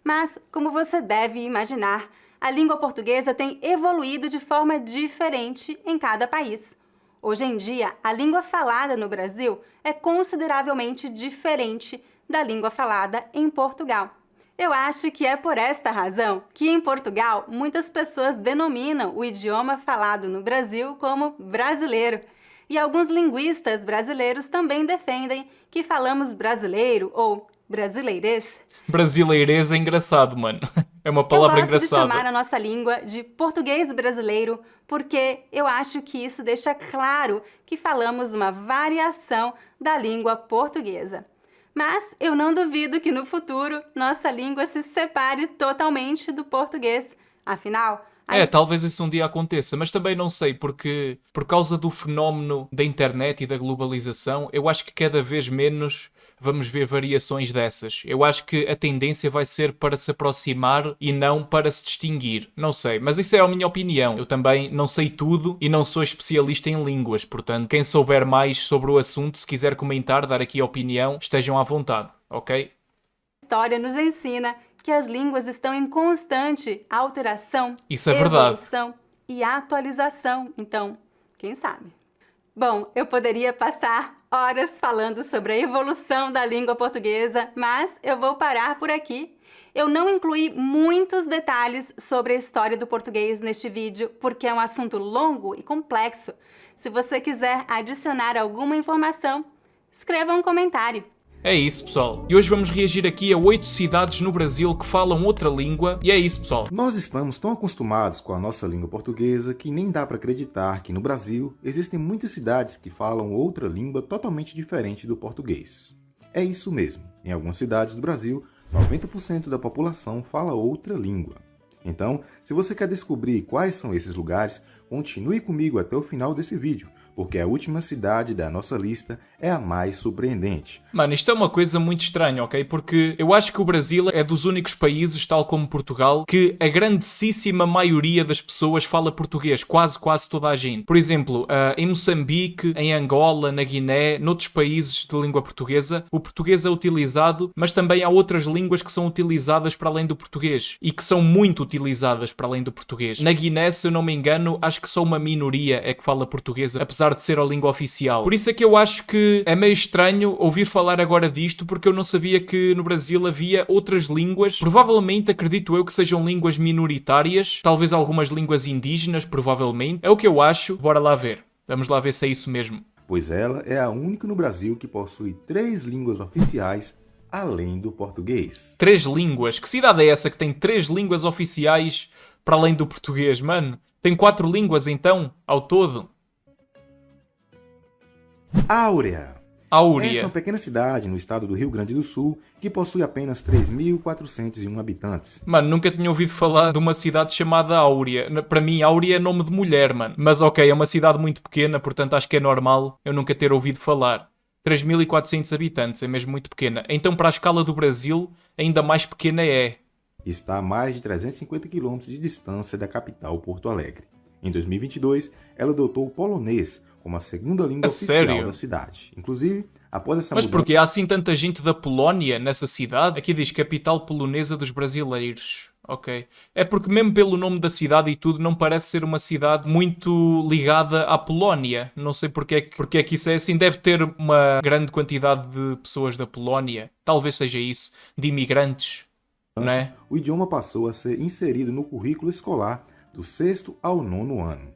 Mas, como você deve imaginar, a língua portuguesa tem evoluído de forma diferente em cada país. Hoje em dia, a língua falada no Brasil é consideravelmente diferente da língua falada em Portugal. Eu acho que é por esta razão que em Portugal muitas pessoas denominam o idioma falado no Brasil como brasileiro. E alguns linguistas brasileiros também defendem que falamos brasileiro ou brasileirês. Brasileirês é engraçado, mano. É uma palavra Eu gosto de engraçada. chamar a nossa língua de português brasileiro porque eu acho que isso deixa claro que falamos uma variação da língua portuguesa. Mas eu não duvido que no futuro nossa língua se separe totalmente do português. Afinal, Talvez isso um dia aconteça, mas também não sei, porque por causa do fenómeno da internet e da globalização, eu acho que cada vez menos vamos ver variações dessas. Eu acho que a tendência vai ser para se aproximar e não para se distinguir. Não sei, mas isso é a minha opinião. Eu também não sei tudo e não sou especialista em línguas, portanto, quem souber mais sobre o assunto, se quiser comentar, dar aqui a opinião, estejam à vontade, ok? a história nos ensina que as línguas estão em constante alteração, Isso é verdade. evolução e atualização. Então, quem sabe? Bom, eu poderia passar horas falando sobre a evolução da língua portuguesa, mas eu vou parar por aqui. Eu não incluí muitos detalhes sobre a história do português neste vídeo, porque é um assunto longo e complexo. Se você quiser adicionar alguma informação, escreva um comentário. É isso, pessoal. E hoje vamos reagir aqui a 8 cidades no Brasil que falam outra língua. E é isso, pessoal. Nós estamos tão acostumados com a nossa língua portuguesa que nem dá para acreditar que no Brasil existem muitas cidades que falam outra língua totalmente diferente do português. É isso mesmo. Em algumas cidades do Brasil, 90% da população fala outra língua. Então, se você quer descobrir quais são esses lugares, continue comigo até o final desse vídeo, porque a última cidade da nossa lista é a mais surpreendente. Mano, isto é uma coisa muito estranha, ok? Porque eu acho que o Brasil é dos únicos países, tal como Portugal, que a grandíssima maioria das pessoas fala português. Quase toda a gente. Por exemplo, em Moçambique, em Angola, na Guiné, noutros países de língua portuguesa, o português é utilizado, mas também há outras línguas que são utilizadas para além do português. E que são muito utilizadas para além do português. Na Guiné, se eu não me engano, acho que só uma minoria é que fala português, apesar de ser a língua oficial. Por isso é que eu acho que é meio estranho ouvir falar agora disto, porque eu não sabia que no Brasil havia outras línguas. Provavelmente, acredito eu, que sejam línguas minoritárias, talvez algumas línguas indígenas, provavelmente. É o que eu acho. Bora lá ver. Vamos lá ver se é isso mesmo. Pois ela é a única no Brasil que possui 3 línguas oficiais além do português. 3 línguas? Que cidade é essa que tem 3 línguas oficiais para além do português, mano? Tem 4 línguas então, ao todo? Áurea. Áurea. Essa é uma pequena cidade no estado do Rio Grande do Sul que possui apenas 3.401 habitantes. Mano, nunca tinha ouvido falar de uma cidade chamada Áurea. Para mim, Áurea é nome de mulher, mano. Mas ok, é uma cidade muito pequena, portanto acho que é normal eu nunca ter ouvido falar. 3.400 habitantes, é mesmo muito pequena. Então, para a escala do Brasil, ainda mais pequena é. e está a mais de 350 km de distância da capital Porto Alegre. Em 2022, ela adotou o polonês como a segunda língua oficial sério? da cidade. Inclusive, após essa Mas mudança, porque há assim tanta gente da Polónia nessa cidade? Aqui diz capital polonesa dos brasileiros. Ok. É porque mesmo pelo nome da cidade e tudo, não parece ser uma cidade muito ligada à Polónia. Não sei porque é que isso é assim. Deve ter uma grande quantidade de pessoas da Polónia. Talvez seja isso. De imigrantes. Não é? o idioma passou a ser inserido no currículo escolar do 6º ao 9º ano.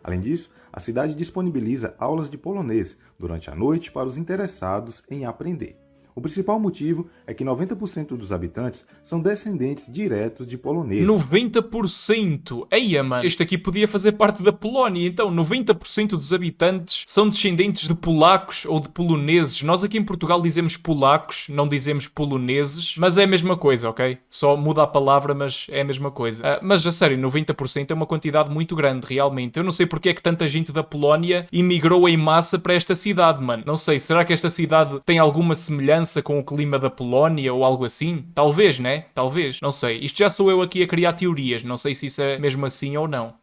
Além disso, a cidade disponibiliza aulas de polonês durante a noite para os interessados em aprender. O principal motivo é que 90% dos habitantes são descendentes diretos de poloneses. 90%! Eia, mano! Este aqui podia fazer parte da Polónia. Então, 90% dos habitantes são descendentes de polacos ou de poloneses. Nós aqui em Portugal dizemos polacos, não dizemos poloneses. Mas é a mesma coisa, ok? Só muda a palavra, mas é a mesma coisa. Mas, a sério, 90% é uma quantidade muito grande, realmente. Eu não sei porque é que tanta gente da Polónia imigrou em massa para esta cidade, mano. Não sei, será que esta cidade tem alguma semelhança com o clima da Polónia ou algo assim? Talvez, né? Talvez. Não sei. Isto já sou eu aqui a criar teorias. Não sei se isso é mesmo assim ou não.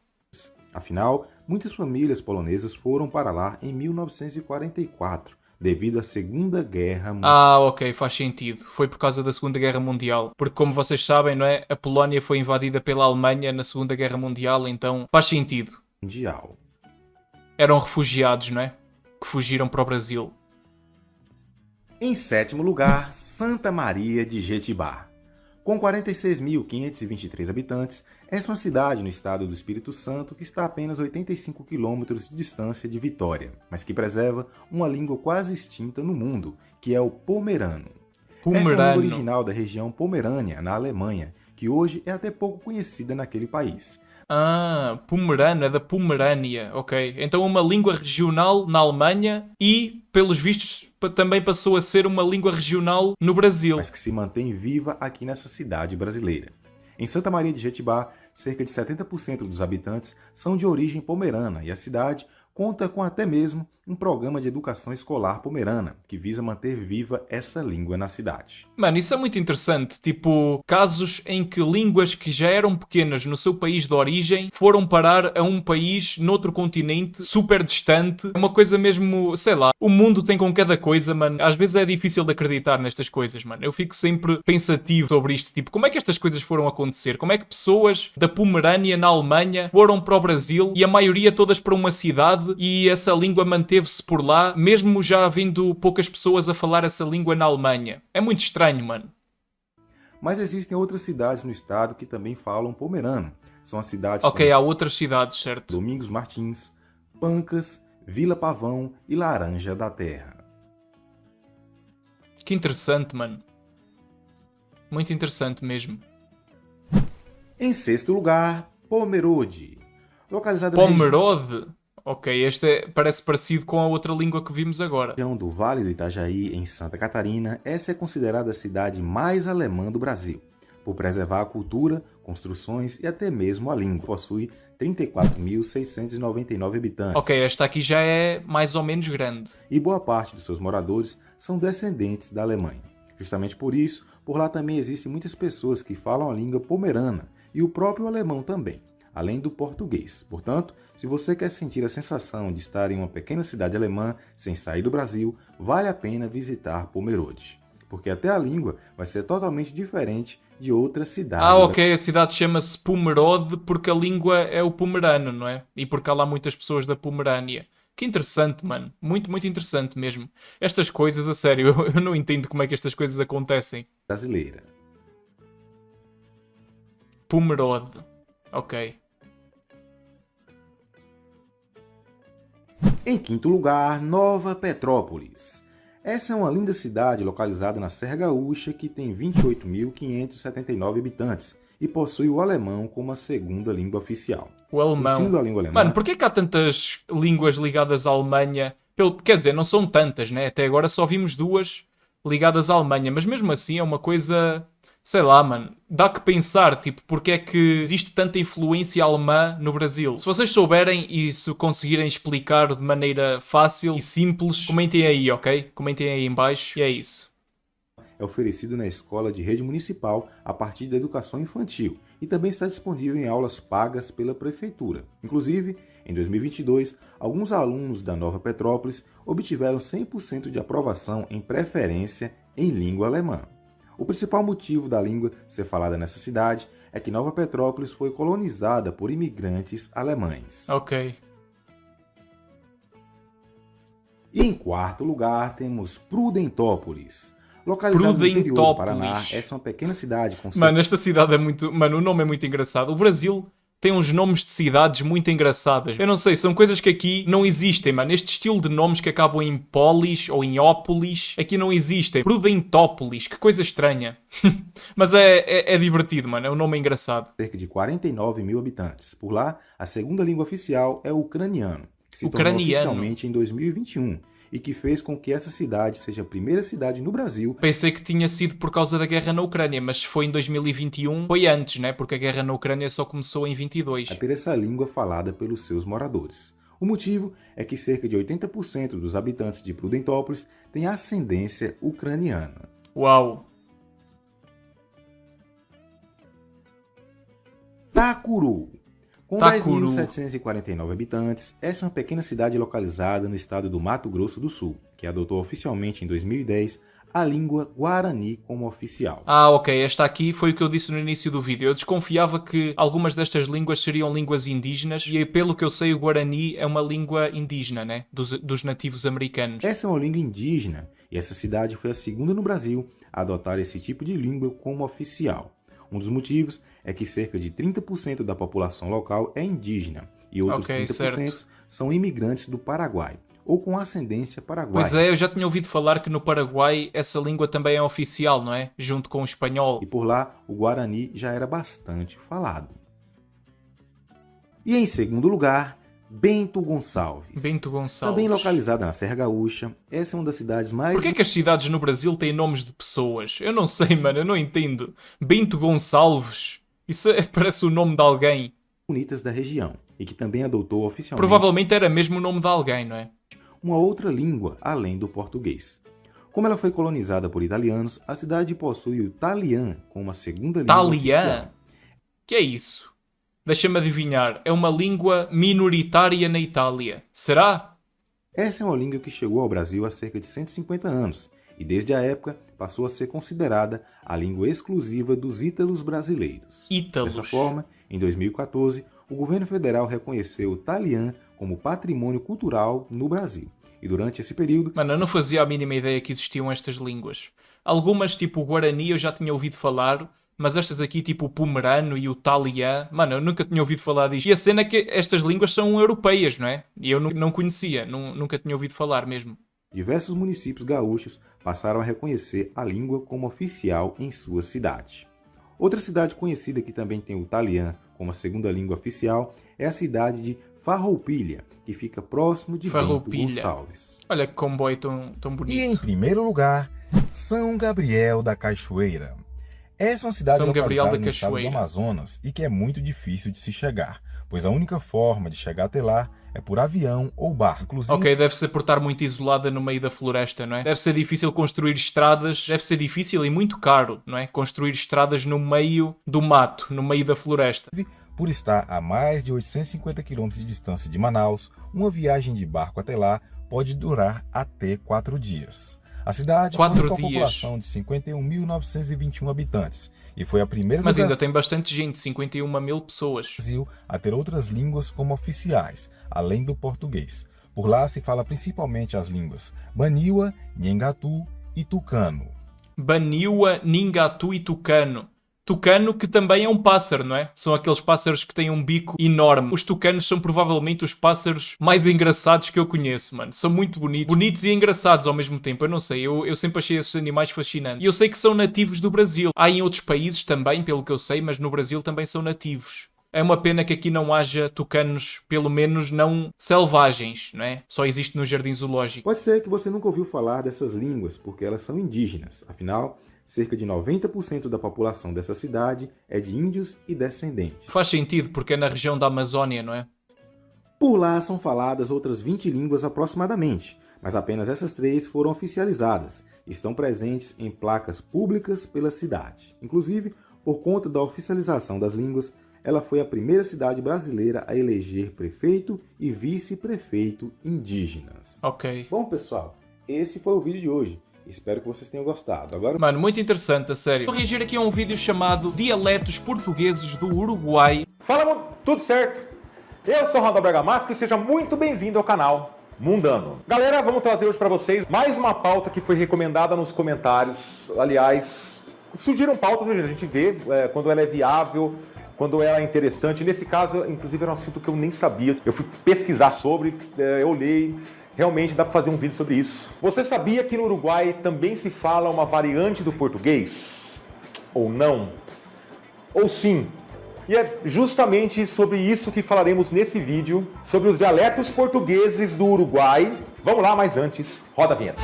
Afinal, muitas famílias polonesas foram para lá em 1944, devido à Segunda Guerra Mundial. Ah, ok, faz sentido. Foi por causa da Segunda Guerra Mundial. Porque, como vocês sabem, não é? A Polónia foi invadida pela Alemanha na Segunda Guerra Mundial, então faz sentido. Eram refugiados, não é? Que fugiram para o Brasil. Em 7º lugar, Santa Maria de Jetibá. Com 46.523 habitantes, essa é uma cidade no estado do Espírito Santo que está a apenas 85 quilômetros de distância de Vitória, mas que preserva uma língua quase extinta no mundo, que é o pomerano. Essa é a língua original da região Pomerânia, na Alemanha, que hoje é até pouco conhecida naquele país. Ah, pomerano, é da Pomerânia, ok. Então uma língua regional na Alemanha e, pelos vistos, também passou a ser uma língua regional no Brasil. Mas que se mantém viva aqui nessa cidade brasileira. Em Santa Maria de Jetibá, cerca de 70% dos habitantes são de origem pomerana e a cidade conta com até mesmo um programa de educação escolar pomerana, que visa manter viva essa língua na cidade. Mano, isso é muito interessante. Tipo, casos em que línguas que já eram pequenas no seu país de origem foram parar a um país noutro continente super distante. É uma coisa mesmo, sei lá, o mundo tem com cada coisa, mano. Às vezes é difícil de acreditar nestas coisas, mano. Eu fico sempre pensativo sobre isto. Tipo, como é que estas coisas foram acontecer? Como é que pessoas da Pomerânia na Alemanha foram para o Brasil e a maioria todas para uma cidade e essa língua manteve-se por lá, mesmo já havendo poucas pessoas a falar essa língua na Alemanha? É muito estranho, mano. Mas existem outras cidades no estado que também falam pomerano. São as cidades Ok, há outras cidades, certo? Domingos Martins, Pancas, Vila Pavão e Laranja da Terra. Que interessante, mano. Muito interessante mesmo. Em 6º lugar, Pomerode. Localizada na Pomerode? Ok, este parece parecido com a outra língua que vimos agora. região do Vale do Itajaí, em Santa Catarina, essa é considerada a cidade mais alemã do Brasil, por preservar a cultura, construções e até mesmo a língua. Possui 34.699 habitantes. Ok, esta aqui já é mais ou menos grande. E boa parte dos seus moradores são descendentes da Alemanha. Justamente por isso, por lá também existem muitas pessoas que falam a língua pomerana e o próprio alemão também, além do português. Portanto, se você quer sentir a sensação de estar em uma pequena cidade alemã sem sair do Brasil, vale a pena visitar Pomerode, porque até a língua vai ser totalmente diferente de outras cidades. Ah, ok, a cidade chama-se Pomerode porque a língua é o pomerano, não é? E porque há lá muitas pessoas da Pomerânia. Que interessante, mano. Muito, muito interessante mesmo. Estas coisas, a sério, eu não entendo como é que estas coisas acontecem. Brasileira. Pomerode. Ok. Em 5º lugar, Nova Petrópolis. Essa é uma linda cidade localizada na Serra Gaúcha que tem 28.579 habitantes e possui o alemão como a segunda língua oficial. O alemão. Ensino da língua alemã. Mano, porquê que há tantas línguas ligadas à Alemanha? Quer dizer, não são tantas, né? Até agora só vimos 2 ligadas à Alemanha, mas mesmo assim é uma coisa... Sei lá, mano, dá que pensar, tipo, porque é que existe tanta influência alemã no Brasil. Se vocês souberem e se conseguirem explicar de maneira fácil e simples, comentem aí, ok? Comentem aí em baixo e é isso. é oferecido na escola de rede municipal a partir da educação infantil e também está disponível em aulas pagas pela prefeitura. Inclusive, em 2022, alguns alunos da Nova Petrópolis obtiveram 100% de aprovação em preferência em língua alemã. O principal motivo da língua ser falada nessa cidade é que Nova Petrópolis foi colonizada por imigrantes alemães. Ok. E em quarto lugar temos Prudentópolis. Localizada no interior do Paraná, essa é uma pequena cidade com... Mano, esta cidade é muito... Mano, o nome é muito engraçado. O Brasil tem uns nomes de cidades muito engraçadas. Eu não sei, são coisas que aqui não existem, mano. Este estilo de nomes que acabam em polis ou em ópolis, aqui não existem. Prudentópolis, que coisa estranha. Mas é divertido, mano. É um nome engraçado. Cerca de 49 mil habitantes. Por lá, a segunda língua oficial é o ucraniano, que se tornou oficialmente em 2021 e que fez com que essa cidade seja a primeira cidade no Brasil. Pensei que tinha sido por causa da guerra na Ucrânia, mas se foi em 2021, foi antes, né? Porque a guerra na Ucrânia só começou em 22. A ter essa língua falada pelos seus moradores. O motivo é que cerca de 80% dos habitantes de Prudentópolis têm ascendência ucraniana. Uau! Takuru. Com Takuru. 10.749 habitantes, essa é uma pequena cidade localizada no estado do Mato Grosso do Sul, que adotou oficialmente em 2010 a língua Guarani como oficial. Ah, ok. Esta aqui foi o que eu disse no início do vídeo. Eu desconfiava que algumas destas línguas seriam línguas indígenas e, pelo que eu sei, o Guarani é uma língua indígena, né? Dos nativos americanos. Essa é uma língua indígena e essa cidade foi a segunda no Brasil a adotar esse tipo de língua como oficial. Um dos motivos é que cerca de 30% da população local é indígena e outros 30% certo. são imigrantes do Paraguai ou com ascendência paraguaia. Pois é, eu já tinha ouvido falar que no Paraguai essa língua também é oficial, não é? Junto com o espanhol. E por lá o Guarani já era bastante falado. E em segundo lugar, Bento Gonçalves. Bento Gonçalves. Também localizada na Serra Gaúcha, essa é uma das cidades mais... Por que é que as cidades no Brasil têm nomes de pessoas? Eu não sei, mano, eu não entendo. Bento Gonçalves. Isso parece o nome de alguém. Bonitas da região e que também adotou oficialmente... Provavelmente era mesmo o nome de alguém, não é? Uma outra língua além do português. Como ela foi colonizada por italianos, a cidade possui o talian como a segunda língua oficial. Talian? Que é isso? Deixa-me adivinhar. É uma língua minoritária na Itália. Será? Essa é uma língua que chegou ao Brasil há cerca de 150 anos e desde a época passou a ser considerada a língua exclusiva dos ítalos brasileiros. Ítalos. Dessa forma, em 2014, o governo federal reconheceu o talian como patrimônio cultural no Brasil. E durante esse período... Mano, eu não fazia a mínima ideia que existiam estas línguas. Algumas, tipo o Guarani, eu já tinha ouvido falar, mas estas aqui, tipo o Pomerano e o Talian, mano, eu nunca tinha ouvido falar disto. E a cena é que estas línguas são europeias, não é? E eu não conhecia, nunca tinha ouvido falar mesmo. Diversos municípios gaúchos passaram a reconhecer a língua como oficial em sua cidade. Outra cidade conhecida que também tem o talian como a segunda língua oficial é a cidade de Farroupilha, que fica próximo de Bento Gonçalves. Olha que comboio tão bonito. E em primeiro lugar, São Gabriel da Cachoeira. Essa é uma cidade localizada no estado do Amazonas e que é muito difícil de se chegar, pois a única forma de chegar até lá é por avião ou barco. Inclusive... Ok, deve ser por estar muito isolada no meio da floresta, não é? Deve ser difícil construir estradas, deve ser difícil e muito caro, não é? Construir estradas no meio do mato, no meio da floresta. Por estar a mais de 850 km de distância de Manaus, uma viagem de barco até lá pode durar até 4 dias. A cidade conta com uma população de 51.921 habitantes e foi a primeira... Mas ainda tem bastante gente, 51 mil pessoas. Brasil a ter outras línguas como oficiais, além do português. Por lá se fala principalmente as línguas Baniwa, Nhengatu e Tucano. Baniwa, Nhengatu e Tucano. Tucano, que também é um pássaro, não é? São aqueles pássaros que têm um bico enorme. Os tucanos são provavelmente os pássaros mais engraçados que eu conheço, mano. São muito bonitos. Bonitos e engraçados ao mesmo tempo. Eu não sei, eu sempre achei esses animais fascinantes. E eu sei que são nativos do Brasil. Há em outros países também, pelo que eu sei, mas no Brasil também são nativos. É uma pena que aqui não haja tucanos, pelo menos não selvagens, não é? Só existe no jardim zoológico. Pode ser que você nunca ouviu falar dessas línguas, porque elas são indígenas. Afinal, cerca de 90% da população dessa cidade é de índios e descendentes. Faz sentido, porque é na região da Amazônia, não é? Por lá são faladas outras 20 línguas aproximadamente, mas apenas essas 3 foram oficializadas, estão presentes em placas públicas pela cidade. Inclusive, por conta da oficialização das línguas, ela foi a primeira cidade brasileira a eleger prefeito e vice-prefeito indígenas. Ok. Bom, pessoal, esse foi o vídeo de hoje. Espero que vocês tenham gostado. Agora, Mano, muito interessante, a sério. Vou reagir aqui a um vídeo chamado Dialetos Portugueses do Uruguai. Fala, mundo, tudo certo? Eu sou o Randall Bergamasco e seja muito bem-vindo ao canal Mundano. Galera, vamos trazer hoje para vocês mais uma pauta que foi recomendada nos comentários. Aliás, surgiram pautas, a gente vê quando ela é viável, quando ela é interessante. Nesse caso, inclusive, era um assunto que eu nem sabia. Eu fui pesquisar sobre, eu olhei. Realmente dá para fazer um vídeo sobre isso. Você sabia que no Uruguai também se fala uma variante do português? Ou não? Ou sim? E é justamente sobre isso que falaremos nesse vídeo, sobre os dialetos portugueses do Uruguai. Vamos lá, mas antes, roda a vinheta.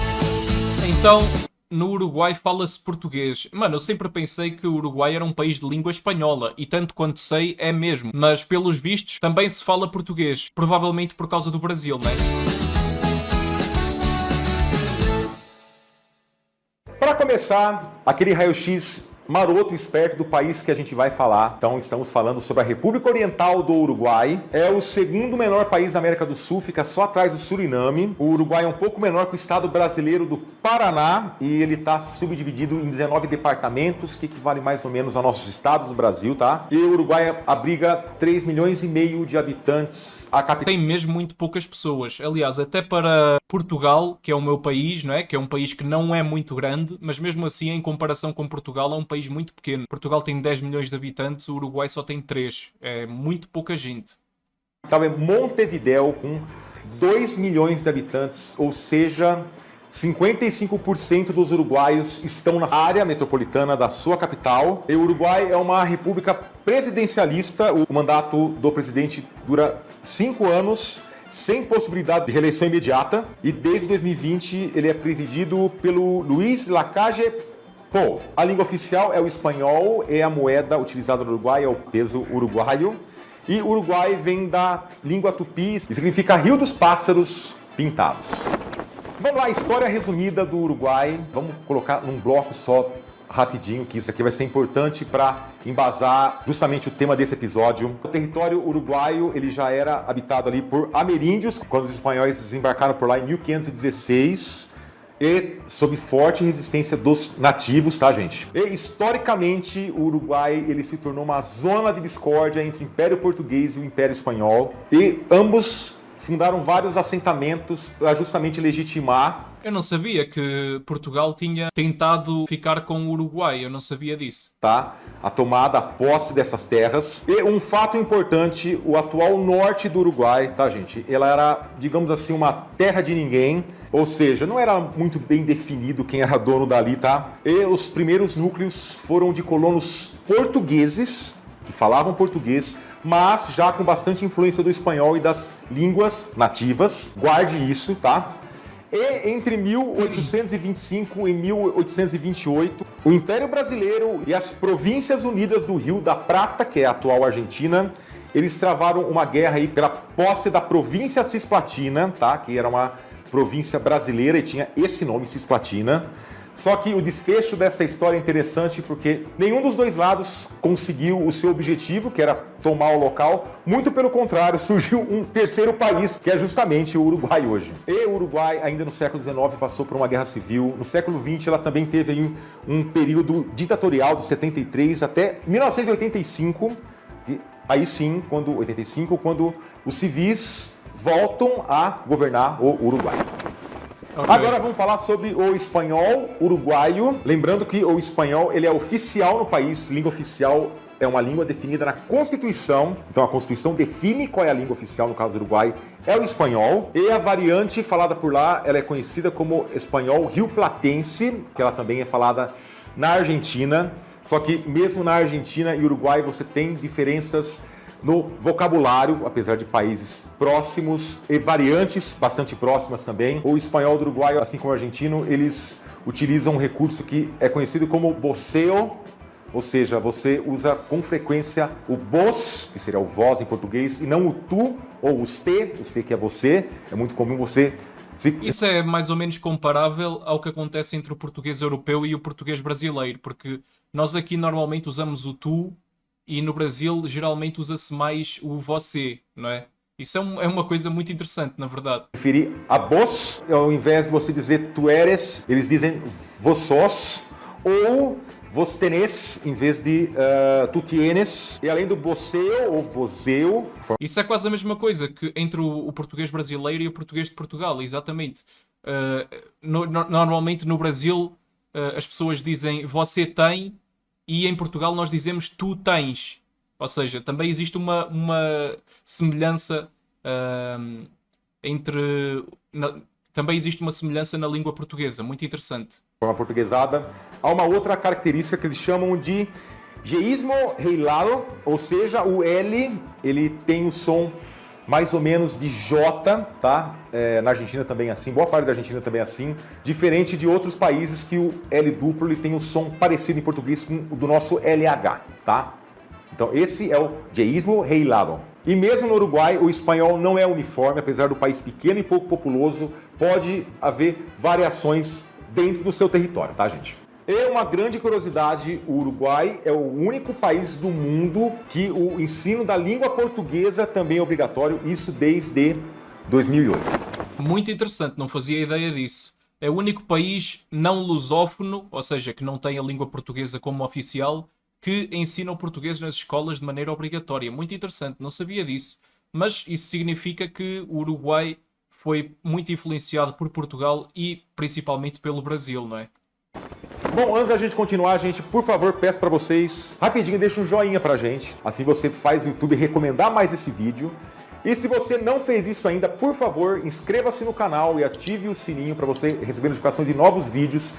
Então, no Uruguai fala-se português. Mano, eu sempre pensei que o Uruguai era um país de língua espanhola, e tanto quanto sei, é mesmo. Mas, pelos vistos, também se fala português. Provavelmente por causa do Brasil, né? Para começar, aquele raio-x maroto, esperto do país que a gente vai falar. Então, estamos falando sobre a República Oriental do Uruguai. É o segundo menor país da América do Sul, fica só atrás do Suriname. O Uruguai é um pouco menor que o estado brasileiro do Paraná e ele está subdividido em 19 departamentos, que equivale mais ou menos a nossos estados do Brasil, tá? E o Uruguai abriga 3,5 milhões de habitantes. A capital Tem mesmo muito poucas pessoas. Aliás, até para Portugal, que é o meu país, não é? Que é um país que não é muito grande, mas mesmo assim, em comparação com Portugal, é um país muito pequeno. Portugal tem 10 milhões de habitantes, o Uruguai só tem 3. É muito pouca gente. é Montevidéu, com 2 milhões de habitantes, ou seja, 55% dos uruguaios estão na área metropolitana da sua capital. E o Uruguai é uma república presidencialista. O mandato do presidente dura 5 anos, sem possibilidade de reeleição imediata. E desde 2020 ele é presidido pelo Luiz Lacalle Pou. A língua oficial é o espanhol e a moeda utilizada no Uruguai é o peso uruguaio. E Uruguai vem da língua tupi e significa Rio dos Pássaros Pintados. Vamos lá, história resumida do Uruguai. Vamos colocar num bloco só, rapidinho, que isso aqui vai ser importante para embasar justamente o tema desse episódio. O território uruguaio ele já era habitado ali por ameríndios, quando os espanhóis desembarcaram por lá em 1516. E sob forte resistência dos nativos, tá, gente? E, historicamente, o Uruguai ele se tornou uma zona de discórdia entre o Império Português e o Império Espanhol. E ambos fundaram vários assentamentos para justamente legitimar. Eu não sabia que Portugal tinha tentado ficar com o Uruguai, eu não sabia disso. Tá? A tomada, a posse dessas terras. E um fato importante, o atual norte do Uruguai, tá, gente? Ela era, digamos assim, uma terra de ninguém, ou seja, não era muito bem definido quem era dono dali, tá? E os primeiros núcleos foram de colonos portugueses, que falavam português, mas já com bastante influência do espanhol e das línguas nativas. Guarde isso, tá? E entre 1825 e 1828, o Império Brasileiro e as Províncias Unidas do Rio da Prata, que é a atual Argentina, eles travaram uma guerra aí pela posse da província Cisplatina, tá? Que era uma província brasileira e tinha esse nome, Cisplatina. Só que o desfecho dessa história é interessante porque nenhum dos dois lados conseguiu o seu objetivo, que era tomar o local. Muito pelo contrário, surgiu um terceiro país, que é justamente o Uruguai hoje. E o Uruguai, ainda no século XIX, passou por uma guerra civil. No século XX, ela também teve aí um período ditatorial de 73 até 1985. E aí sim, quando os civis voltam a governar o Uruguai. Okay. Agora vamos falar sobre o espanhol uruguaio. Lembrando que o espanhol ele é oficial no país, língua oficial é uma língua definida na Constituição. Então a Constituição define qual é a língua oficial, no caso do Uruguai, é o espanhol. E a variante falada por lá, ela é conhecida como espanhol rioplatense, que ela também é falada na Argentina. Só que mesmo na Argentina e Uruguai você tem diferenças no vocabulário, apesar de países próximos e variantes bastante próximas também. O espanhol do Uruguai, assim como o argentino, eles utilizam um recurso que é conhecido como voceo, ou seja, você usa com frequência o vos, que seria o vós em português, e não o tu ou os te que é você. É muito comum você Isso é mais ou menos comparável ao que acontece entre o português europeu e o português brasileiro, porque nós aqui normalmente usamos o tu e no Brasil geralmente usa-se mais o você, não é? Isso é uma coisa muito interessante, na verdade. Preferir a vos, ao invés de você dizer tu eres, eles dizem vos sos, ou vos tenés, em vez de tu tienes, e além do voceu ou voseu. Isso é quase a mesma coisa que entre o português brasileiro e o português de Portugal, exatamente. Normalmente no Brasil as pessoas dizem você tem e em Portugal nós dizemos tu tens. Ou seja, também existe uma semelhança também existe uma semelhança na língua portuguesa, muito interessante. Forma portuguesada. Há uma outra característica que eles chamam de jeísmo reilado, ou seja, o L ele tem o som mais ou menos de J, tá? Na Argentina também é assim, boa parte da Argentina também é assim, diferente de outros países que o L duplo ele tem um som parecido em português com o do nosso LH, tá? Então esse é o jeísmo reilado. E mesmo no Uruguai, o espanhol não é uniforme, apesar do país pequeno e pouco populoso, pode haver variações dentro do seu território, tá, gente? E uma grande curiosidade, o Uruguai é o único país do mundo que o ensino da língua portuguesa também é obrigatório, isso desde 2008. Muito interessante, não fazia ideia disso. É o único país não lusófono, ou seja, que não tem a língua portuguesa como oficial, que ensina o português nas escolas de maneira obrigatória. Muito interessante, não sabia disso. Mas isso significa que o Uruguai foi muito influenciado por Portugal e principalmente pelo Brasil, não é? Bom, antes da gente continuar, gente, por favor, peço para vocês, rapidinho, deixa um joinha pra gente. Assim você faz o YouTube recomendar mais esse vídeo. E se você não fez isso ainda, por favor, inscreva-se no canal e ative o sininho para você receber notificações de novos vídeos.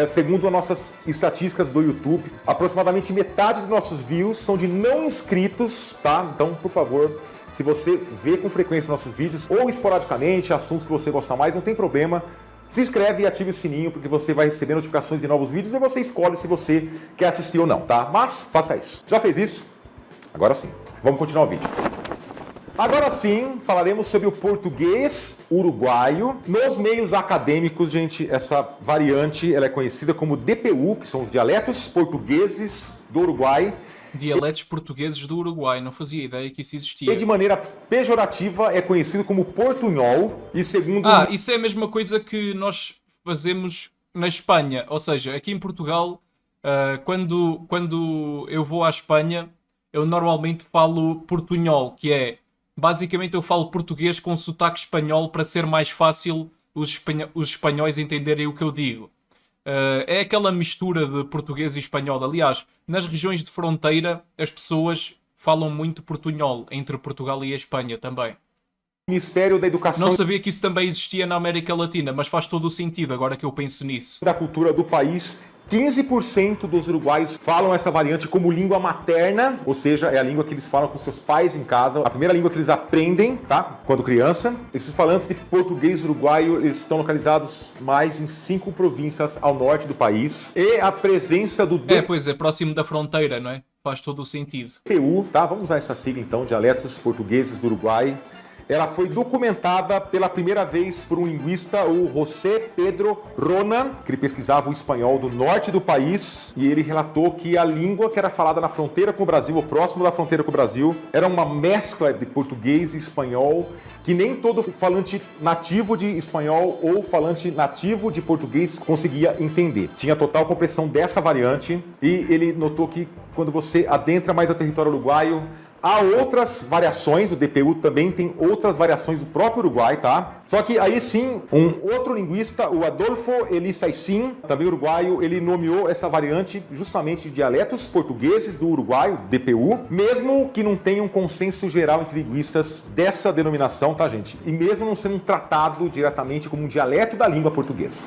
Segundo as nossas estatísticas do YouTube, aproximadamente metade dos nossos views são de não inscritos, tá? Então, por favor, se você vê com frequência nossos vídeos ou esporadicamente, assuntos que você gosta mais, não tem problema. Se inscreve e ative o sininho, porque você vai receber notificações de novos vídeos e você escolhe se você quer assistir ou não, tá? Mas faça isso. Já fez isso? Agora sim. Vamos continuar o vídeo. Agora sim, falaremos sobre o português uruguaio. Nos meios acadêmicos, gente, essa variante ela é conhecida como DPU, que são os dialetos portugueses do Uruguai. Dialetos portugueses do Uruguai, não fazia ideia que isso existia. E de maneira pejorativa é conhecido como portunhol. E segundo... isso é a mesma coisa que nós fazemos na Espanha. Ou seja, aqui em Portugal, quando eu vou à Espanha, eu normalmente falo portunhol, que é... Basicamente eu falo português com sotaque espanhol para ser mais fácil os espanhóis entenderem o que eu digo. É aquela mistura de português e espanhol. Aliás, nas regiões de fronteira as pessoas falam muito portunhol, entre Portugal e a Espanha também. Ministério da Educação... Não sabia que isso também existia na América Latina, mas faz todo o sentido agora que eu penso nisso. Da cultura do país... 15% dos uruguaios falam essa variante como língua materna, ou seja, é a língua que eles falam com seus pais em casa, a primeira língua que eles aprendem, tá? Quando criança. Esses falantes de português uruguaio, eles estão localizados mais em 5 províncias ao norte do país. E a presença do... Pois é, próximo da fronteira, não é? Faz todo o sentido. DPU, tá? Vamos usar essa sigla então, dialetos portugueses do Uruguai. Ela foi documentada pela primeira vez por um linguista, o José Pedro Ronan, que ele pesquisava o espanhol do norte do país, e ele relatou que a língua que era falada na fronteira com o Brasil, ou próximo da fronteira com o Brasil, era uma mescla de português e espanhol, que nem todo falante nativo de espanhol ou falante nativo de português conseguia entender. Tinha total compreensão dessa variante, e ele notou que quando você adentra mais ao território uruguaio, há outras variações, o DPU também tem outras variações do próprio Uruguai, tá? Só que aí sim, um outro linguista, o Adolfo Elissaicin, também uruguaio, ele nomeou essa variante justamente de dialetos portugueses do Uruguai, DPU, mesmo que não tenha um consenso geral entre linguistas dessa denominação, tá, gente? E mesmo não sendo tratado diretamente como um dialeto da língua portuguesa.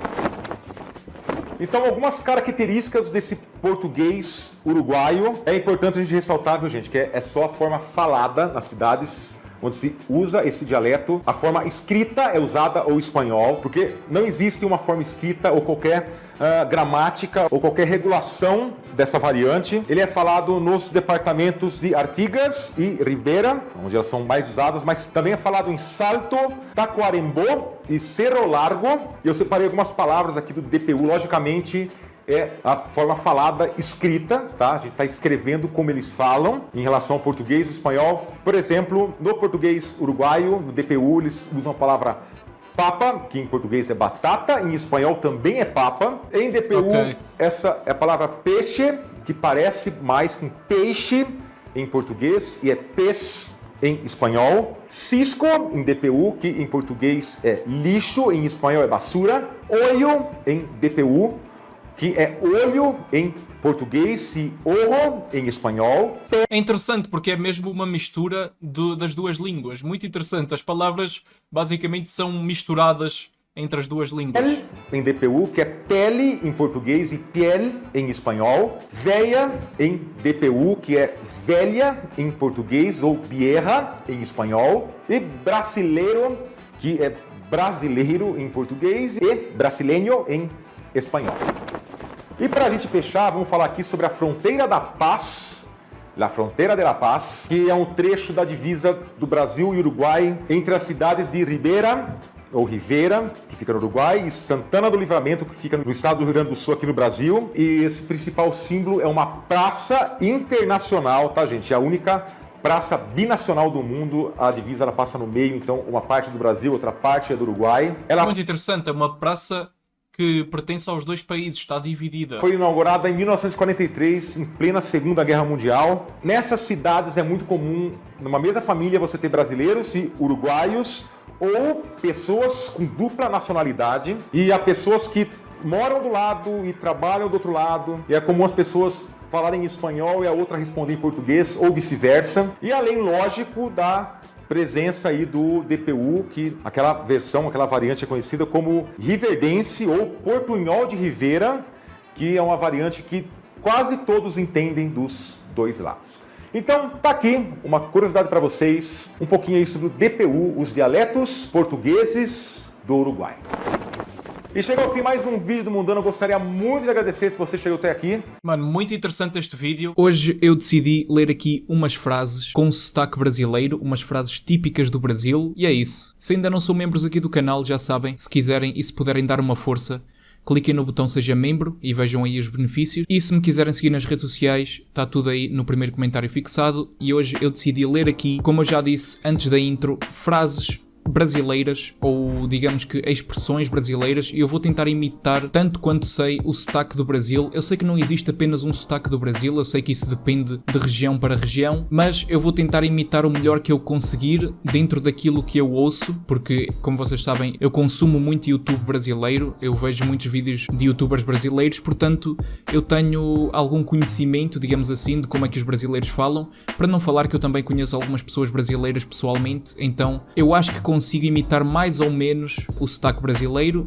Então, algumas características desse português uruguaio é importante a gente ressaltar, viu, gente, que é só a forma falada nas cidades. onde se usa esse dialeto. A forma escrita é usada o espanhol, porque não existe uma forma escrita ou qualquer gramática ou qualquer regulação dessa variante. Ele é falado nos departamentos de Artigas e Ribera, onde elas são mais usadas, mas também é falado em Salto, Tacuarembó e Cerro Largo. Eu separei algumas palavras aqui do DPU, logicamente é a forma falada escrita, tá? A gente está escrevendo como eles falam em relação ao português e espanhol. Por exemplo, no português uruguaio, no DPU, eles usam a palavra papa, que em português é batata, em espanhol também é papa. Em DPU, essa é a palavra peixe, que parece mais com peixe em português e é pez em espanhol. Cisco em DPU, que em português é lixo, em espanhol é basura. Olho em DPU, que é olho em português e orro em espanhol. É interessante porque é mesmo uma mistura das duas línguas. Muito interessante. As palavras basicamente são misturadas entre as duas línguas. Pel em DPU, que é pele em português e piel em espanhol. Veia em DPU, que é velha em português ou vieja em espanhol. E brasileiro, que é brasileiro em português e brasileño em espanhol. E para a gente fechar, vamos falar aqui sobre a Fronteira da Paz, La Frontera de la Paz, que é um trecho da divisa do Brasil e Uruguai entre as cidades de Ribera, ou Rivera, que fica no Uruguai, e Santana do Livramento, que fica no estado do Rio Grande do Sul, aqui no Brasil. E esse principal símbolo é uma praça internacional, tá, gente? É a única praça binacional do mundo. A divisa ela passa no meio, então uma parte do Brasil, outra parte é do Uruguai. Muito interessante, é uma praça que pertence aos dois países, está dividida. Foi inaugurada em 1943, em plena Segunda Guerra Mundial. Nessas cidades é muito comum, numa mesma família, você ter brasileiros e uruguaios, ou pessoas com dupla nacionalidade. E há pessoas que moram do lado e trabalham do outro lado. E é comum as pessoas falarem em espanhol e a outra responder em português, ou vice-versa. E além, lógico, da presença aí do DPU, que aquela versão, aquela variante é conhecida como riverdense ou portunhol de Rivera, que é uma variante que quase todos entendem dos dois lados. Então, tá aqui uma curiosidade para vocês, um pouquinho aí sobre o DPU, os dialetos portugueses do Uruguai. E chegou ao fim mais um vídeo do Mundano. Eu gostaria muito de agradecer se você chegou até aqui. Mano, muito interessante este vídeo. Hoje eu decidi ler aqui umas frases com sotaque brasileiro, umas frases típicas do Brasil. E é isso. Se ainda não são membros aqui do canal, já sabem, se quiserem e se puderem dar uma força, cliquem no botão Seja Membro e vejam aí os benefícios. E se me quiserem seguir nas redes sociais, está tudo aí no primeiro comentário fixado. E hoje eu decidi ler aqui, como eu já disse antes da intro, frases brasileiras, ou digamos que expressões brasileiras, e eu vou tentar imitar tanto quanto sei o sotaque do Brasil. Eu sei que não existe apenas um sotaque do Brasil, eu sei que isso depende de região para região, mas eu vou tentar imitar o melhor que eu conseguir dentro daquilo que eu ouço, porque, como vocês sabem, eu consumo muito YouTube brasileiro, eu vejo muitos vídeos de youtubers brasileiros, portanto eu tenho algum conhecimento, digamos assim, de como é que os brasileiros falam, para não falar que eu também conheço algumas pessoas brasileiras pessoalmente, então eu acho que consigo imitar mais ou menos o sotaque brasileiro.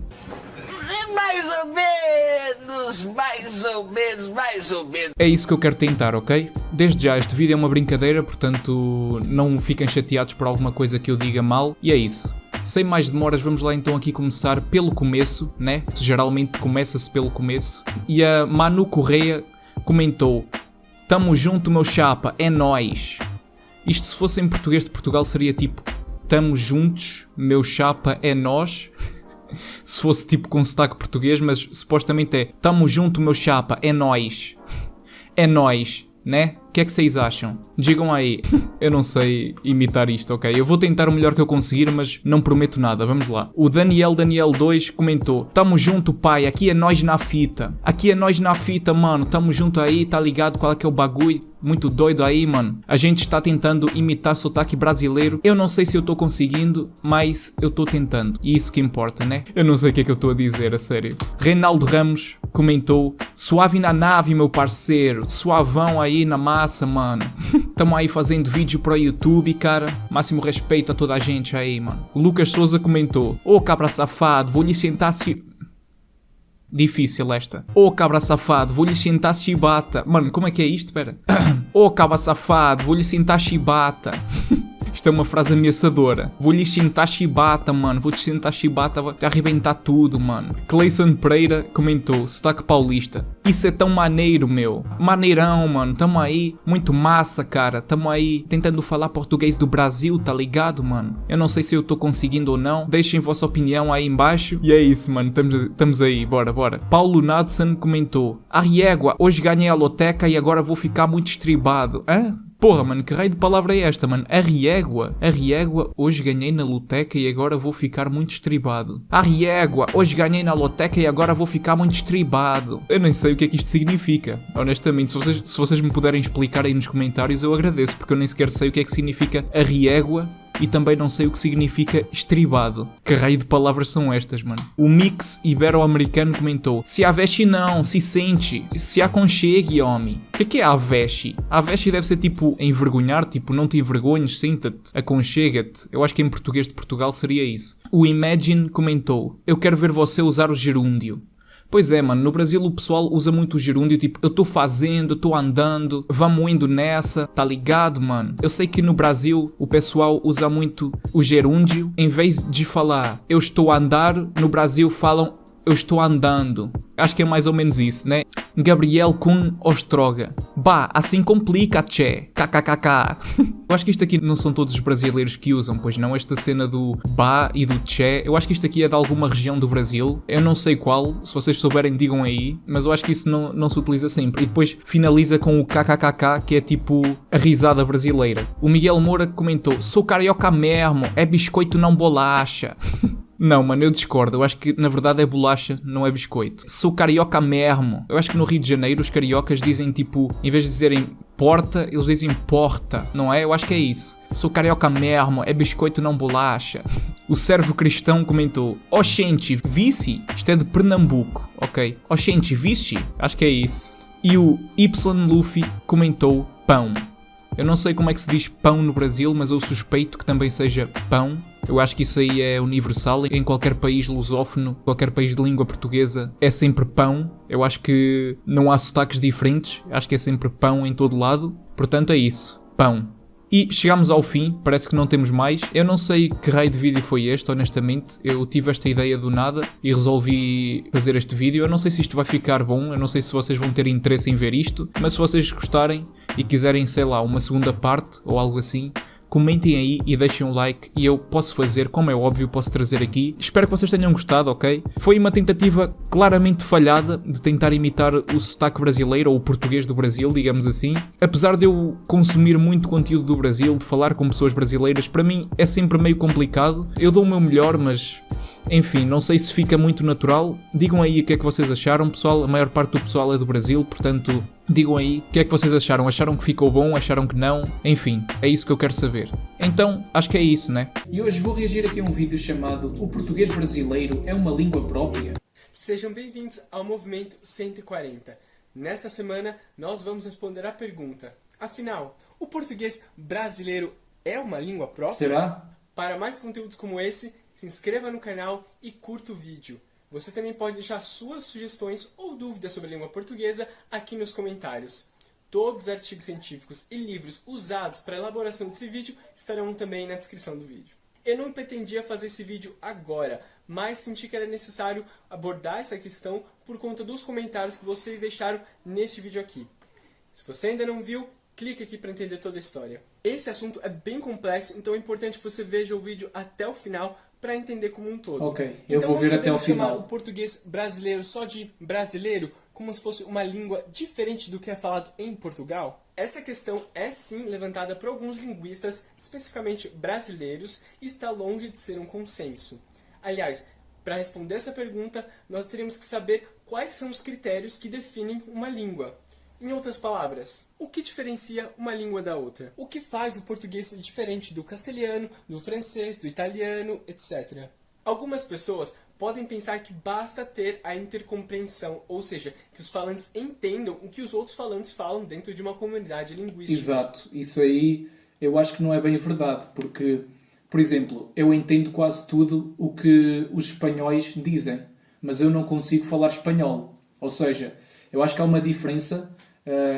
Mais ou menos, mais ou menos, mais ou menos. É isso que eu quero tentar, ok? Desde já, este vídeo é uma brincadeira, portanto não fiquem chateados por alguma coisa que eu diga mal. E é isso. Sem mais demoras, vamos lá então aqui começar pelo começo, né? Geralmente começa-se pelo começo. E a Manu Correia comentou: "Tamo junto, meu chapa, é nóis." Isto, se fosse em português de Portugal, seria tipo: "Tamo juntos, meu chapa, é nós." Se fosse tipo com sotaque português, mas supostamente é: "Tamo junto, meu chapa, é nóis." É nóis, né? O que é que vocês acham? Digam aí. Eu não sei imitar isto, ok? Eu vou tentar o melhor que eu conseguir, mas não prometo nada. Vamos lá. O Daniel 2 comentou: "Tamo junto, pai. Aqui é nós na fita. Aqui é nós na fita, mano. Tamo junto aí, tá ligado qual é que é o bagulho? Muito doido aí, mano. A gente está tentando imitar sotaque brasileiro. Eu não sei se eu tô conseguindo, mas eu tô tentando. E isso que importa, né? Eu não sei o que é que eu tô a dizer, a sério." Reinaldo Ramos comentou: "Suave na nave, meu parceiro. Suavão aí na massa, mano." Tamo aí fazendo vídeo pro YouTube, cara. Máximo respeito a toda a gente aí, mano. O Lucas Souza comentou: "Ô cabra safado, vou lhe sentar se..." Difícil esta. "Ô cabra safado, vou lhe sentar chibata." Mano, como é que é isto? Espera. "Ô cabra safado, vou lhe sentar chibata." Isto é uma frase ameaçadora. Vou-lhe sentar chibata, mano. Vou-te sentar chibata, vai arrebentar tudo, mano. Cleison Pereira comentou, sotaque paulista. Isso é tão maneiro, meu. Maneirão, mano. Tamo aí. Muito massa, cara. Tamo aí tentando falar português do Brasil, tá ligado, mano? Eu não sei se eu tô conseguindo ou não. Deixem vossa opinião aí embaixo. E é isso, mano. Estamos aí. Bora, bora. Paulo Nadson comentou. Arriégua, hoje ganhei a loteca e agora vou ficar muito estribado. Hã? Porra, mano, que raio de palavra é esta, mano? Arriégua. Arriégua, hoje ganhei na loteca e agora vou ficar muito estribado. Arriégua, hoje ganhei na loteca e agora vou ficar muito estribado. Eu nem sei o que é que isto significa. Honestamente, se vocês me puderem explicar aí nos comentários, eu agradeço, porque eu nem sequer sei o que é que significa arriégua. E também não sei o que significa estribado. Que raio de palavras são estas, mano? O Mix Ibero-Americano comentou. Se aveste não, se sente. Se aconchegue, homem. O que é aveste? Aveste deve ser tipo envergonhar, tipo não te envergonhes, senta-te, aconchega-te. Eu acho que em português de Portugal seria isso. O Imagine comentou. Eu quero ver você usar o gerúndio. Pois é, mano, no Brasil o pessoal usa muito o gerúndio, tipo, eu tô fazendo, eu tô andando, vamos indo nessa, tá ligado, mano? Eu sei que no Brasil o pessoal usa muito o gerúndio, em vez de falar eu estou a andar, no Brasil falam eu estou andando. Acho que é mais ou menos isso, né? Gabriel Kuhn Ostroga. Bah, assim complica, tchê. KKKK. Eu acho que isto aqui não são todos os brasileiros que usam, pois não? Esta cena do bah e do tchê. Eu acho que isto aqui é de alguma região do Brasil. Eu não sei qual. Se vocês souberem, digam aí. Mas eu acho que isso não se utiliza sempre. E depois finaliza com o KKKK, que é tipo a risada brasileira. O Miguel Moura comentou. Sou carioca mesmo. É biscoito não bolacha. Não, mano, eu discordo. Eu acho que, na verdade, é bolacha, não é biscoito. Sou carioca mesmo. Eu acho que no Rio de Janeiro os cariocas dizem, tipo, em vez de dizerem porta, eles dizem porta, não é? Eu acho que é isso. Sou carioca mesmo, é biscoito, não bolacha. O Servo Cristão comentou. Oxente, vice? Isto é de Pernambuco, ok? Oxente, vice? Acho que é isso. E o Y Luffy comentou pão. Eu não sei como é que se diz pão no Brasil, mas eu suspeito que também seja pão. Eu acho que isso aí é universal. Em qualquer país lusófono, qualquer país de língua portuguesa, é sempre pão. Eu acho que não há sotaques diferentes. Acho que é sempre pão em todo lado. Portanto, é isso. Pão. E chegamos ao fim, parece que não temos mais. Eu não sei que raio de vídeo foi este, honestamente. Eu tive esta ideia do nada e resolvi fazer este vídeo. Eu não sei se isto vai ficar bom, eu não sei se vocês vão ter interesse em ver isto. Mas se vocês gostarem e quiserem, sei lá, uma segunda parte ou algo assim, comentem aí e deixem um like e eu posso fazer, como é óbvio, posso trazer aqui. Espero que vocês tenham gostado, ok? Foi uma tentativa claramente falhada de tentar imitar o sotaque brasileiro ou o português do Brasil, digamos assim. Apesar de eu consumir muito conteúdo do Brasil, de falar com pessoas brasileiras, para mim é sempre meio complicado. Eu dou o meu melhor, mas... enfim, não sei se fica muito natural. Digam aí o que é que vocês acharam, pessoal. A maior parte do pessoal é do Brasil, portanto, digam aí o que é que vocês acharam. Acharam que ficou bom? Acharam que não? Enfim, é isso que eu quero saber. Então, acho que é isso, né? E hoje vou reagir aqui a um vídeo chamado O Português Brasileiro é uma Língua Própria? Sejam bem-vindos ao Movimento 140. Nesta semana, nós vamos responder a pergunta. Afinal, o português brasileiro é uma língua própria? Será? Para mais conteúdos como esse, se inscreva no canal e curta o vídeo. Você também pode deixar suas sugestões ou dúvidas sobre a língua portuguesa aqui nos comentários. Todos os artigos científicos e livros usados para a elaboração desse vídeo estarão também na descrição do vídeo. Eu não pretendia fazer esse vídeo agora, mas senti que era necessário abordar essa questão por conta dos comentários que vocês deixaram nesse vídeo aqui. Se você ainda não viu, clique aqui para entender toda a história. Esse assunto é bem complexo, então é importante que você veja o vídeo até o final para entender como um todo. Ok, eu vou ver até o final. Chamar o português brasileiro só de brasileiro, como se fosse uma língua diferente do que é falado em Portugal? Essa questão é sim levantada por alguns linguistas, especificamente brasileiros, e está longe de ser um consenso. Aliás, para responder essa pergunta, nós teríamos que saber quais são os critérios que definem uma língua. Em outras palavras, o que diferencia uma língua da outra? O que faz o português diferente do castelhano, do francês, do italiano, etc. Algumas pessoas podem pensar que basta ter a intercompreensão, ou seja, que os falantes entendam o que os outros falantes falam dentro de uma comunidade linguística. Exato, isso aí eu acho que não é bem verdade, porque, por exemplo, eu entendo quase tudo o que os espanhóis dizem, mas eu não consigo falar espanhol. Ou seja, eu acho que há uma diferença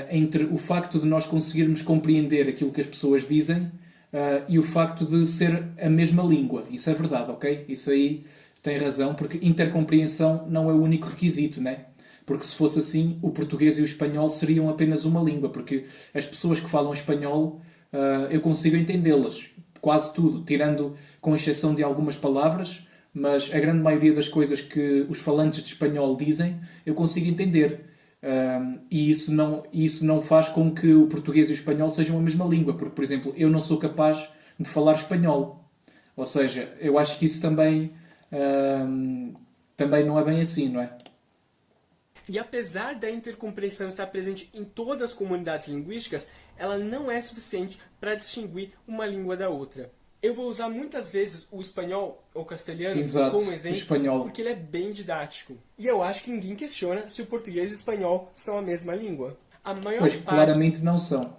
entre o facto de nós conseguirmos compreender aquilo que as pessoas dizem e o facto de ser a mesma língua. Isso é verdade, ok? Isso aí tem razão, porque intercompreensão não é o único requisito, né? Porque se fosse assim, o português e o espanhol seriam apenas uma língua, porque as pessoas que falam espanhol, eu consigo entendê-las, quase tudo, tirando com exceção de algumas palavras, mas a grande maioria das coisas que os falantes de espanhol dizem, eu consigo entender. E isso não faz com que o português e o espanhol sejam a mesma língua, porque, por exemplo, eu não sou capaz de falar espanhol. Ou seja, eu acho que isso também não é bem assim, não é? E apesar da intercompreensão estar presente em todas as comunidades linguísticas, ela não é suficiente para distinguir uma língua da outra. Eu vou usar muitas vezes o espanhol ou castelhano como exemplo, porque ele é bem didático. E eu acho que ninguém questiona se o português e o espanhol são a mesma língua. A maior parte claramente não são.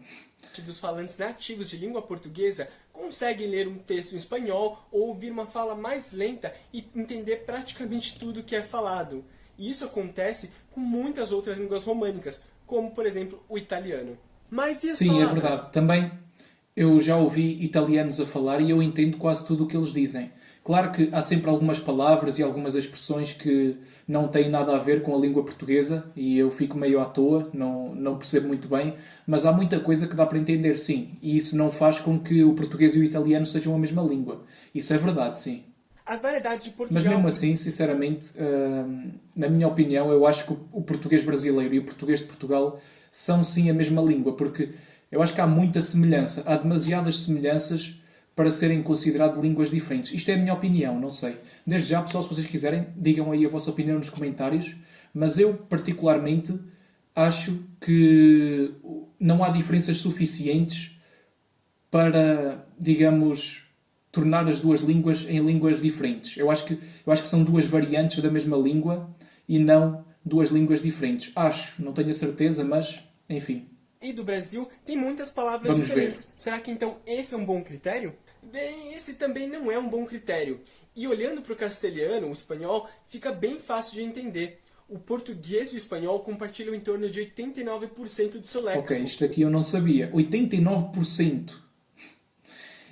Dos falantes nativos de língua portuguesa conseguem ler um texto em espanhol ou ouvir uma fala mais lenta e entender praticamente tudo que é falado. E isso acontece com muitas outras línguas românicas, como, por exemplo, o italiano. Mas e as palavras? É verdade. Também eu já ouvi italianos a falar e eu entendo quase tudo o que eles dizem. Claro que há sempre algumas palavras e algumas expressões que não têm nada a ver com a língua portuguesa e eu fico meio à toa, não percebo muito bem, mas há muita coisa que dá para entender, sim. E isso não faz com que o português e o italiano sejam a mesma língua. Isso é verdade, sim. As variedades de Portugal... Mas mesmo assim, sinceramente, na minha opinião, eu acho que o português brasileiro e o português de Portugal são sim a mesma língua, porque eu acho que há muita semelhança, há demasiadas semelhanças para serem consideradas línguas diferentes. Isto é a minha opinião, não sei. Desde já, pessoal, se vocês quiserem, digam aí a vossa opinião nos comentários, mas eu, particularmente, acho que não há diferenças suficientes para, digamos, tornar as duas línguas em línguas diferentes. Eu acho que são duas variantes da mesma língua e não duas línguas diferentes. Acho, não tenho a certeza, mas, enfim. E do Brasil tem muitas palavras diferentes. Será que então esse é um bom critério? Bem, esse também não é um bom critério. E olhando para o castelhano, o espanhol, fica bem fácil de entender. O português e o espanhol compartilham em torno de 89% de seu léxico. Ok, isto aqui eu não sabia. 89%.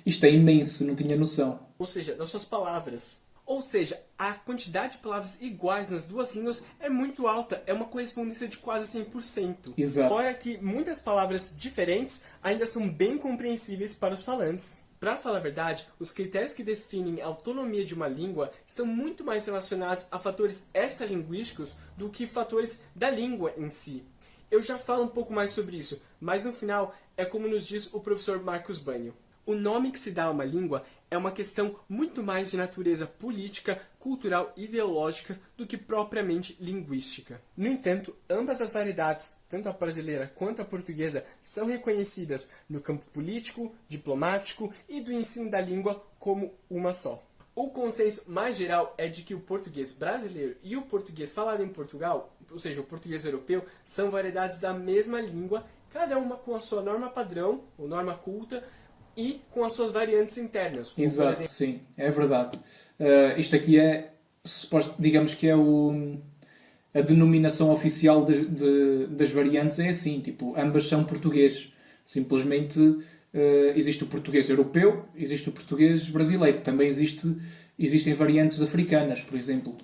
Isto é imenso, não tinha noção. Ou seja, das suas palavras. Ou seja, a quantidade de palavras iguais nas duas línguas é muito alta, é uma correspondência de quase 100%. Exato. Fora que muitas palavras diferentes ainda são bem compreensíveis para os falantes. Para falar a verdade, os critérios que definem a autonomia de uma língua estão muito mais relacionados a fatores extralinguísticos do que fatores da língua em si. Eu já falo um pouco mais sobre isso, mas no final é como nos diz o professor Marcos Banho. O nome que se dá a uma língua é uma questão muito mais de natureza política, cultural e ideológica do que propriamente linguística. No entanto, ambas as variedades, tanto a brasileira quanto a portuguesa, são reconhecidas no campo político, diplomático e do ensino da língua como uma só. O consenso mais geral é de que o português brasileiro e o português falado em Portugal, ou seja, o português europeu, são variedades da mesma língua, cada uma com a sua norma padrão, ou norma culta, e com as suas variantes internas. Exato, exemplo... sim, é verdade. Isto aqui é, digamos que é a denominação oficial das variantes é assim, tipo, ambas são português. Simplesmente existe o português europeu, existe o português brasileiro. Também existem variantes africanas, por exemplo.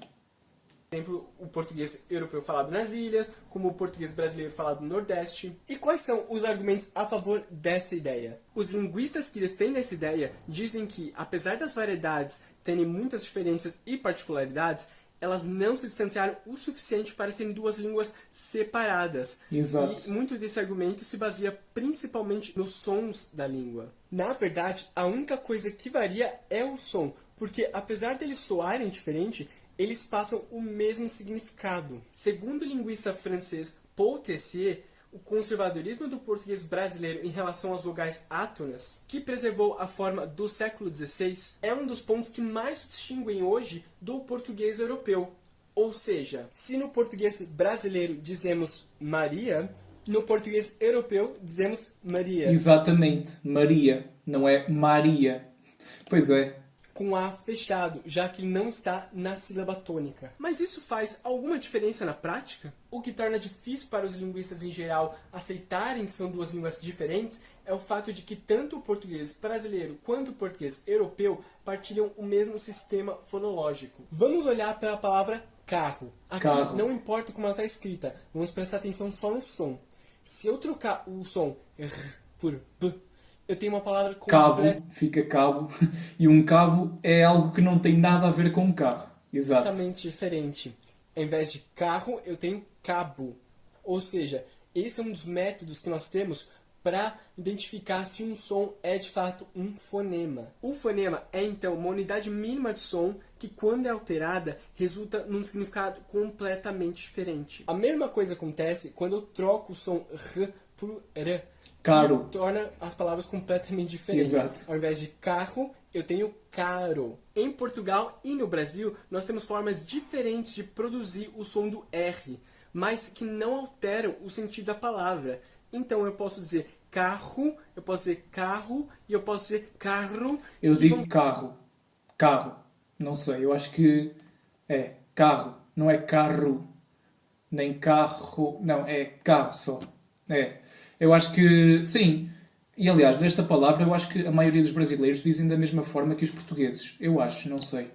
Por exemplo, o português europeu falado nas ilhas, como o português brasileiro falado no Nordeste. E quais são os argumentos a favor dessa ideia? Os linguistas que defendem essa ideia dizem que, apesar das variedades terem muitas diferenças e particularidades, elas não se distanciaram o suficiente para serem duas línguas separadas. Exato. E muito desse argumento se baseia principalmente nos sons da língua. Na verdade, a única coisa que varia é o som, porque apesar deles soarem diferente, eles passam o mesmo significado. Segundo o linguista francês Paul Tessier, o conservadorismo do português brasileiro em relação às vogais átonas, que preservou a forma do século XVI, é um dos pontos que mais o distinguem hoje do português europeu. Ou seja, se no português brasileiro dizemos Maria, no português europeu dizemos Maria. Exatamente, Maria, não é Maria. Pois é. com A fechado, já que ele não está na sílaba tônica. Mas isso faz alguma diferença na prática? O que torna difícil para os linguistas em geral aceitarem que são duas línguas diferentes é o fato de que tanto o português brasileiro quanto o português europeu partilham o mesmo sistema fonológico. Vamos olhar para a palavra carro. Aqui não importa como ela está escrita, vamos prestar atenção só no som. Se eu trocar o som R por B, eu tenho uma palavra cabo, fica cabo, e um cabo é algo que não tem nada a ver com um carro. Exato. Completamente diferente. Ao invés de carro, eu tenho cabo. Ou seja, esse é um dos métodos que nós temos para identificar se um som é de fato um fonema. O fonema é então uma unidade mínima de som que, quando é alterada, resulta num significado completamente diferente. A mesma coisa acontece quando eu troco o som R por R. Caro. Que torna as palavras completamente diferentes. Exato. Ao invés de carro, eu tenho caro. Em Portugal e no Brasil, nós temos formas diferentes de produzir o som do R, mas que não alteram o sentido da palavra. Então eu posso dizer carro, eu posso dizer carro e eu posso dizer carro. Eu digo carro. Carro. Não sei, eu acho que é carro. Não é carro. Nem carro. Não, é carro só. É. Eu acho que, sim. E, aliás, nesta palavra, eu acho que a maioria dos brasileiros dizem da mesma forma que os portugueses. Eu acho, não sei.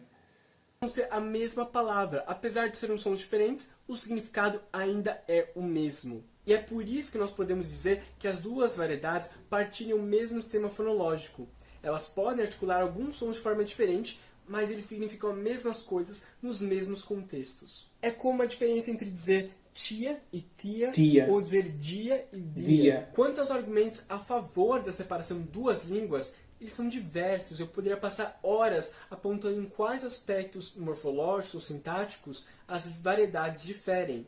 Não ser a mesma palavra. Apesar de serem sons diferentes, o significado ainda é o mesmo. E é por isso que nós podemos dizer que as duas variedades partilham o mesmo sistema fonológico. Elas podem articular alguns sons de forma diferente, mas eles significam as mesmas coisas nos mesmos contextos. É como a diferença entre dizer tia e tia, ou dizer dia e dia. Quanto aos argumentos a favor da separação de duas línguas, eles são diversos. Eu poderia passar horas apontando em quais aspectos morfológicos ou sintáticos as variedades diferem.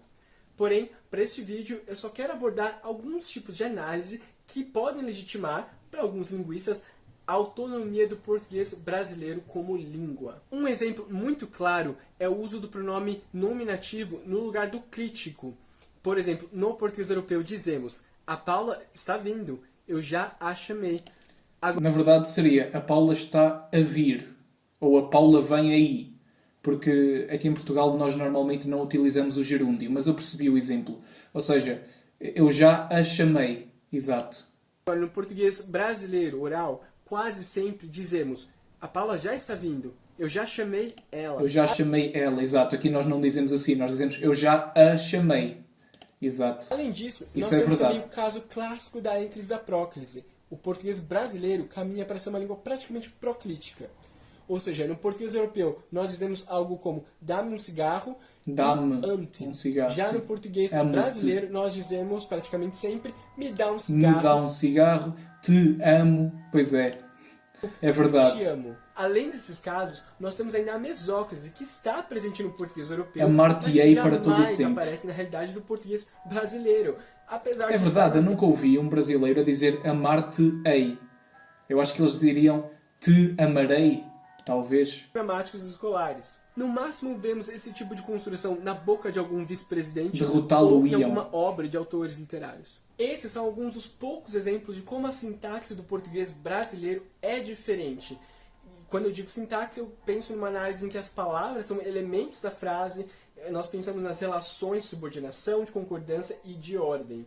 Porém, para este vídeo, eu só quero abordar alguns tipos de análise que podem legitimar, para alguns linguistas, a autonomia do português brasileiro como língua. Um exemplo muito claro é o uso do pronome nominativo no lugar do clítico. Por exemplo, no português europeu dizemos: a Paula está vindo, eu já a chamei. Na verdade seria: a Paula está a vir, ou a Paula vem aí. Porque aqui em Portugal nós normalmente não utilizamos o gerúndio, mas eu percebi o exemplo. Ou seja, eu já a chamei. Exato. No português brasileiro oral, quase sempre dizemos: a Paula já está vindo, eu já chamei ela. Eu já chamei ela, exato. Aqui nós não dizemos assim, nós dizemos: eu já a chamei. Exato. Além disso, isso nós é temos verdade. também o caso clássico da ênclise da próclise. O português brasileiro caminha para ser uma língua praticamente proclítica. Ou seja, no português europeu, nós dizemos algo como dá-me um cigarro, dá-me ame-te. um cigarro. Já sim. no português Amo-te. brasileiro, nós dizemos praticamente sempre me dá um cigarro. Me dá um cigarro, te amo. Pois é, é verdade. Te amo. Além desses casos, nós temos ainda a mesóclise, que está presente no português europeu, Amar-te-ei mas para todo jamais sempre. aparece na realidade do português brasileiro. Apesar É dos verdade, eu casos nunca ouvi um brasileiro a dizer amar-te-ei. Eu acho que eles diriam te amarei, talvez. gramáticos escolares. No máximo, vemos esse tipo de construção na boca de algum vice-presidente ou em Derrotá-lo-iam. alguma obra de autores literários. Esses são alguns dos poucos exemplos de como a sintaxe do português brasileiro é diferente. Quando eu digo sintaxe, eu penso numa análise em que as palavras são elementos da frase, nós pensamos nas relações de subordinação, de concordância e de ordem.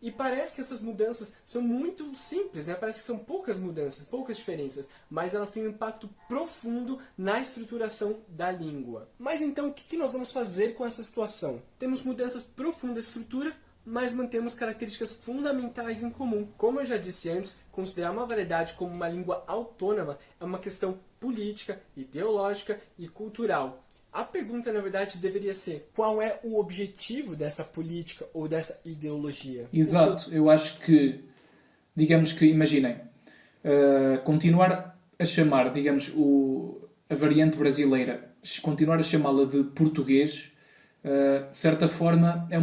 E parece que essas mudanças são muito simples, né? Parece que são poucas mudanças, poucas diferenças, mas elas têm um impacto profundo na estruturação da língua. Mas então, o que nós vamos fazer com essa situação? Temos mudanças profundas de estrutura, mas mantemos características fundamentais em comum. Como eu já disse antes, considerar uma variedade como uma língua autônoma é uma questão política, ideológica e cultural. A pergunta, na verdade, deveria ser: qual é o objetivo dessa política ou dessa ideologia? Exato. Eu acho que, digamos que, imaginem, continuar a chamar, digamos, a variante brasileira, continuar a chamá-la de português, de certa forma, é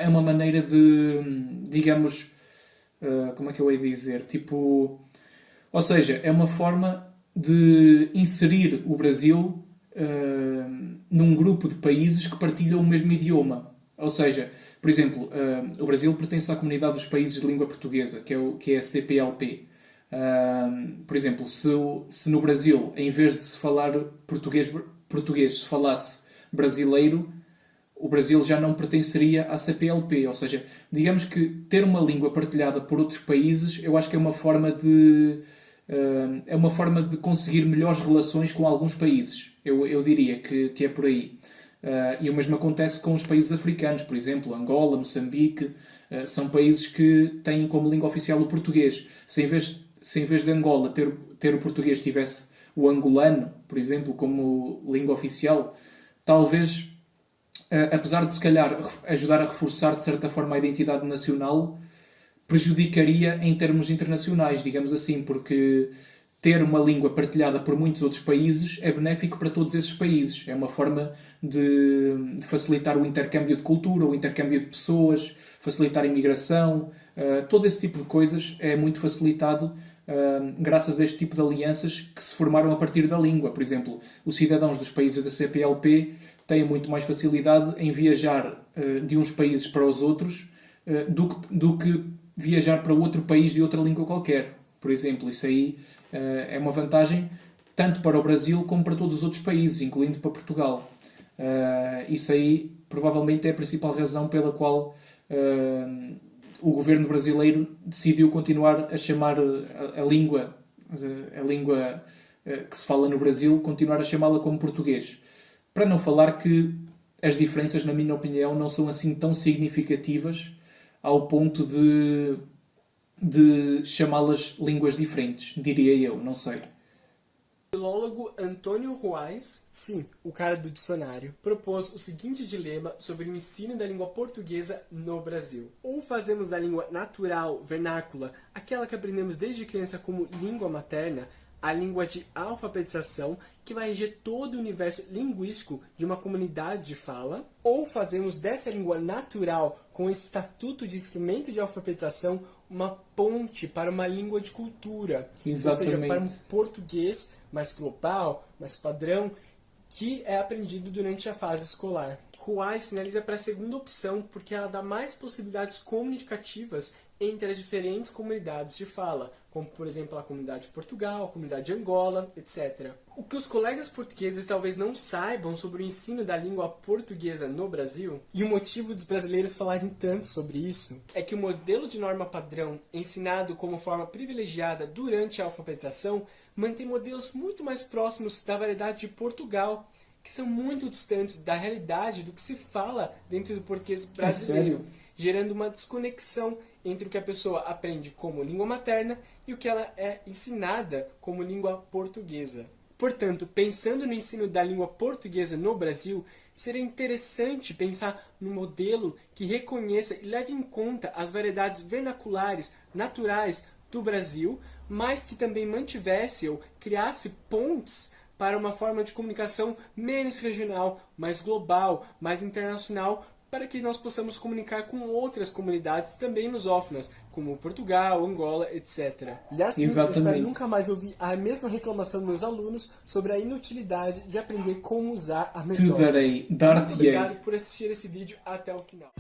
uma maneira de, digamos, como é que eu hei de dizer? Tipo, ou seja, é uma forma de inserir o Brasil num grupo de países que partilham o mesmo idioma. Ou seja, por exemplo, o Brasil pertence à comunidade dos países de língua portuguesa, que é a CPLP. Por exemplo, se no Brasil, em vez de se falar português, se falasse brasileiro, o Brasil já não pertenceria à CPLP. Ou seja, digamos que ter uma língua partilhada por outros países, eu acho que é uma forma de conseguir melhores relações com alguns países. Eu diria que é por aí. E o mesmo acontece com os países africanos, por exemplo, Angola, Moçambique, são países que têm como língua oficial o português. Se em vez de Angola ter o português tivesse o angolano, por exemplo, como língua oficial, talvez, apesar de se calhar ajudar a reforçar de certa forma a identidade nacional, prejudicaria em termos internacionais, digamos assim, porque ter uma língua partilhada por muitos outros países é benéfico para todos esses países. É uma forma de facilitar o intercâmbio de cultura, o intercâmbio de pessoas, facilitar a imigração. Todo esse tipo de coisas é muito facilitado graças a este tipo de alianças que se formaram a partir da língua. Por exemplo, os cidadãos dos países da CPLP têm muito mais facilidade em viajar de uns países para os outros do que viajar para outro país de outra língua qualquer. Por exemplo, isso aí é uma vantagem tanto para o Brasil como para todos os outros países, incluindo para Portugal. Isso aí provavelmente é a principal razão pela qual o governo brasileiro decidiu continuar a chamar a língua que se fala no Brasil, continuar a chamá-la como português. Para não falar que as diferenças, na minha opinião, não são assim tão significativas ao ponto de chamá-las línguas diferentes, diria eu, não sei. O filólogo Antônio Ruais, sim, o cara do dicionário, propôs o seguinte dilema sobre o ensino da língua portuguesa no Brasil. Ou fazemos da língua natural, vernácula, aquela que aprendemos desde criança como língua materna, a língua de alfabetização, que vai reger todo o universo linguístico de uma comunidade de fala, ou fazemos dessa língua natural, com esse estatuto de instrumento de alfabetização, uma ponte para uma língua de cultura. Exatamente. Ou seja, para um português mais global, mais padrão, que é aprendido durante a fase escolar. Ruais sinaliza para a segunda opção porque ela dá mais possibilidades comunicativas entre as diferentes comunidades de fala, como por exemplo a comunidade de Portugal, a comunidade de Angola, etc. O que os colegas portugueses talvez não saibam sobre o ensino da língua portuguesa no Brasil, e o motivo dos brasileiros falarem tanto sobre isso, é que o modelo de norma padrão ensinado como forma privilegiada durante a alfabetização mantém modelos muito mais próximos da variedade de Portugal, que são muito distantes da realidade do que se fala dentro do português brasileiro, gerando uma desconexão entre o que a pessoa aprende como língua materna e o que ela é ensinada como língua portuguesa. Portanto, pensando no ensino da língua portuguesa no Brasil, seria interessante pensar num modelo que reconheça e leve em conta as variedades vernaculares naturais do Brasil, mas que também mantivesse ou criasse pontes para uma forma de comunicação menos regional, mais global, mais internacional, para que nós possamos comunicar com outras comunidades também lusófonas, como Portugal, Angola, etc. E assim, eu espero nunca mais ouvir a mesma reclamação dos meus alunos sobre a inutilidade de aprender como usar a mesóclise. Muito obrigado por assistir esse vídeo até o final.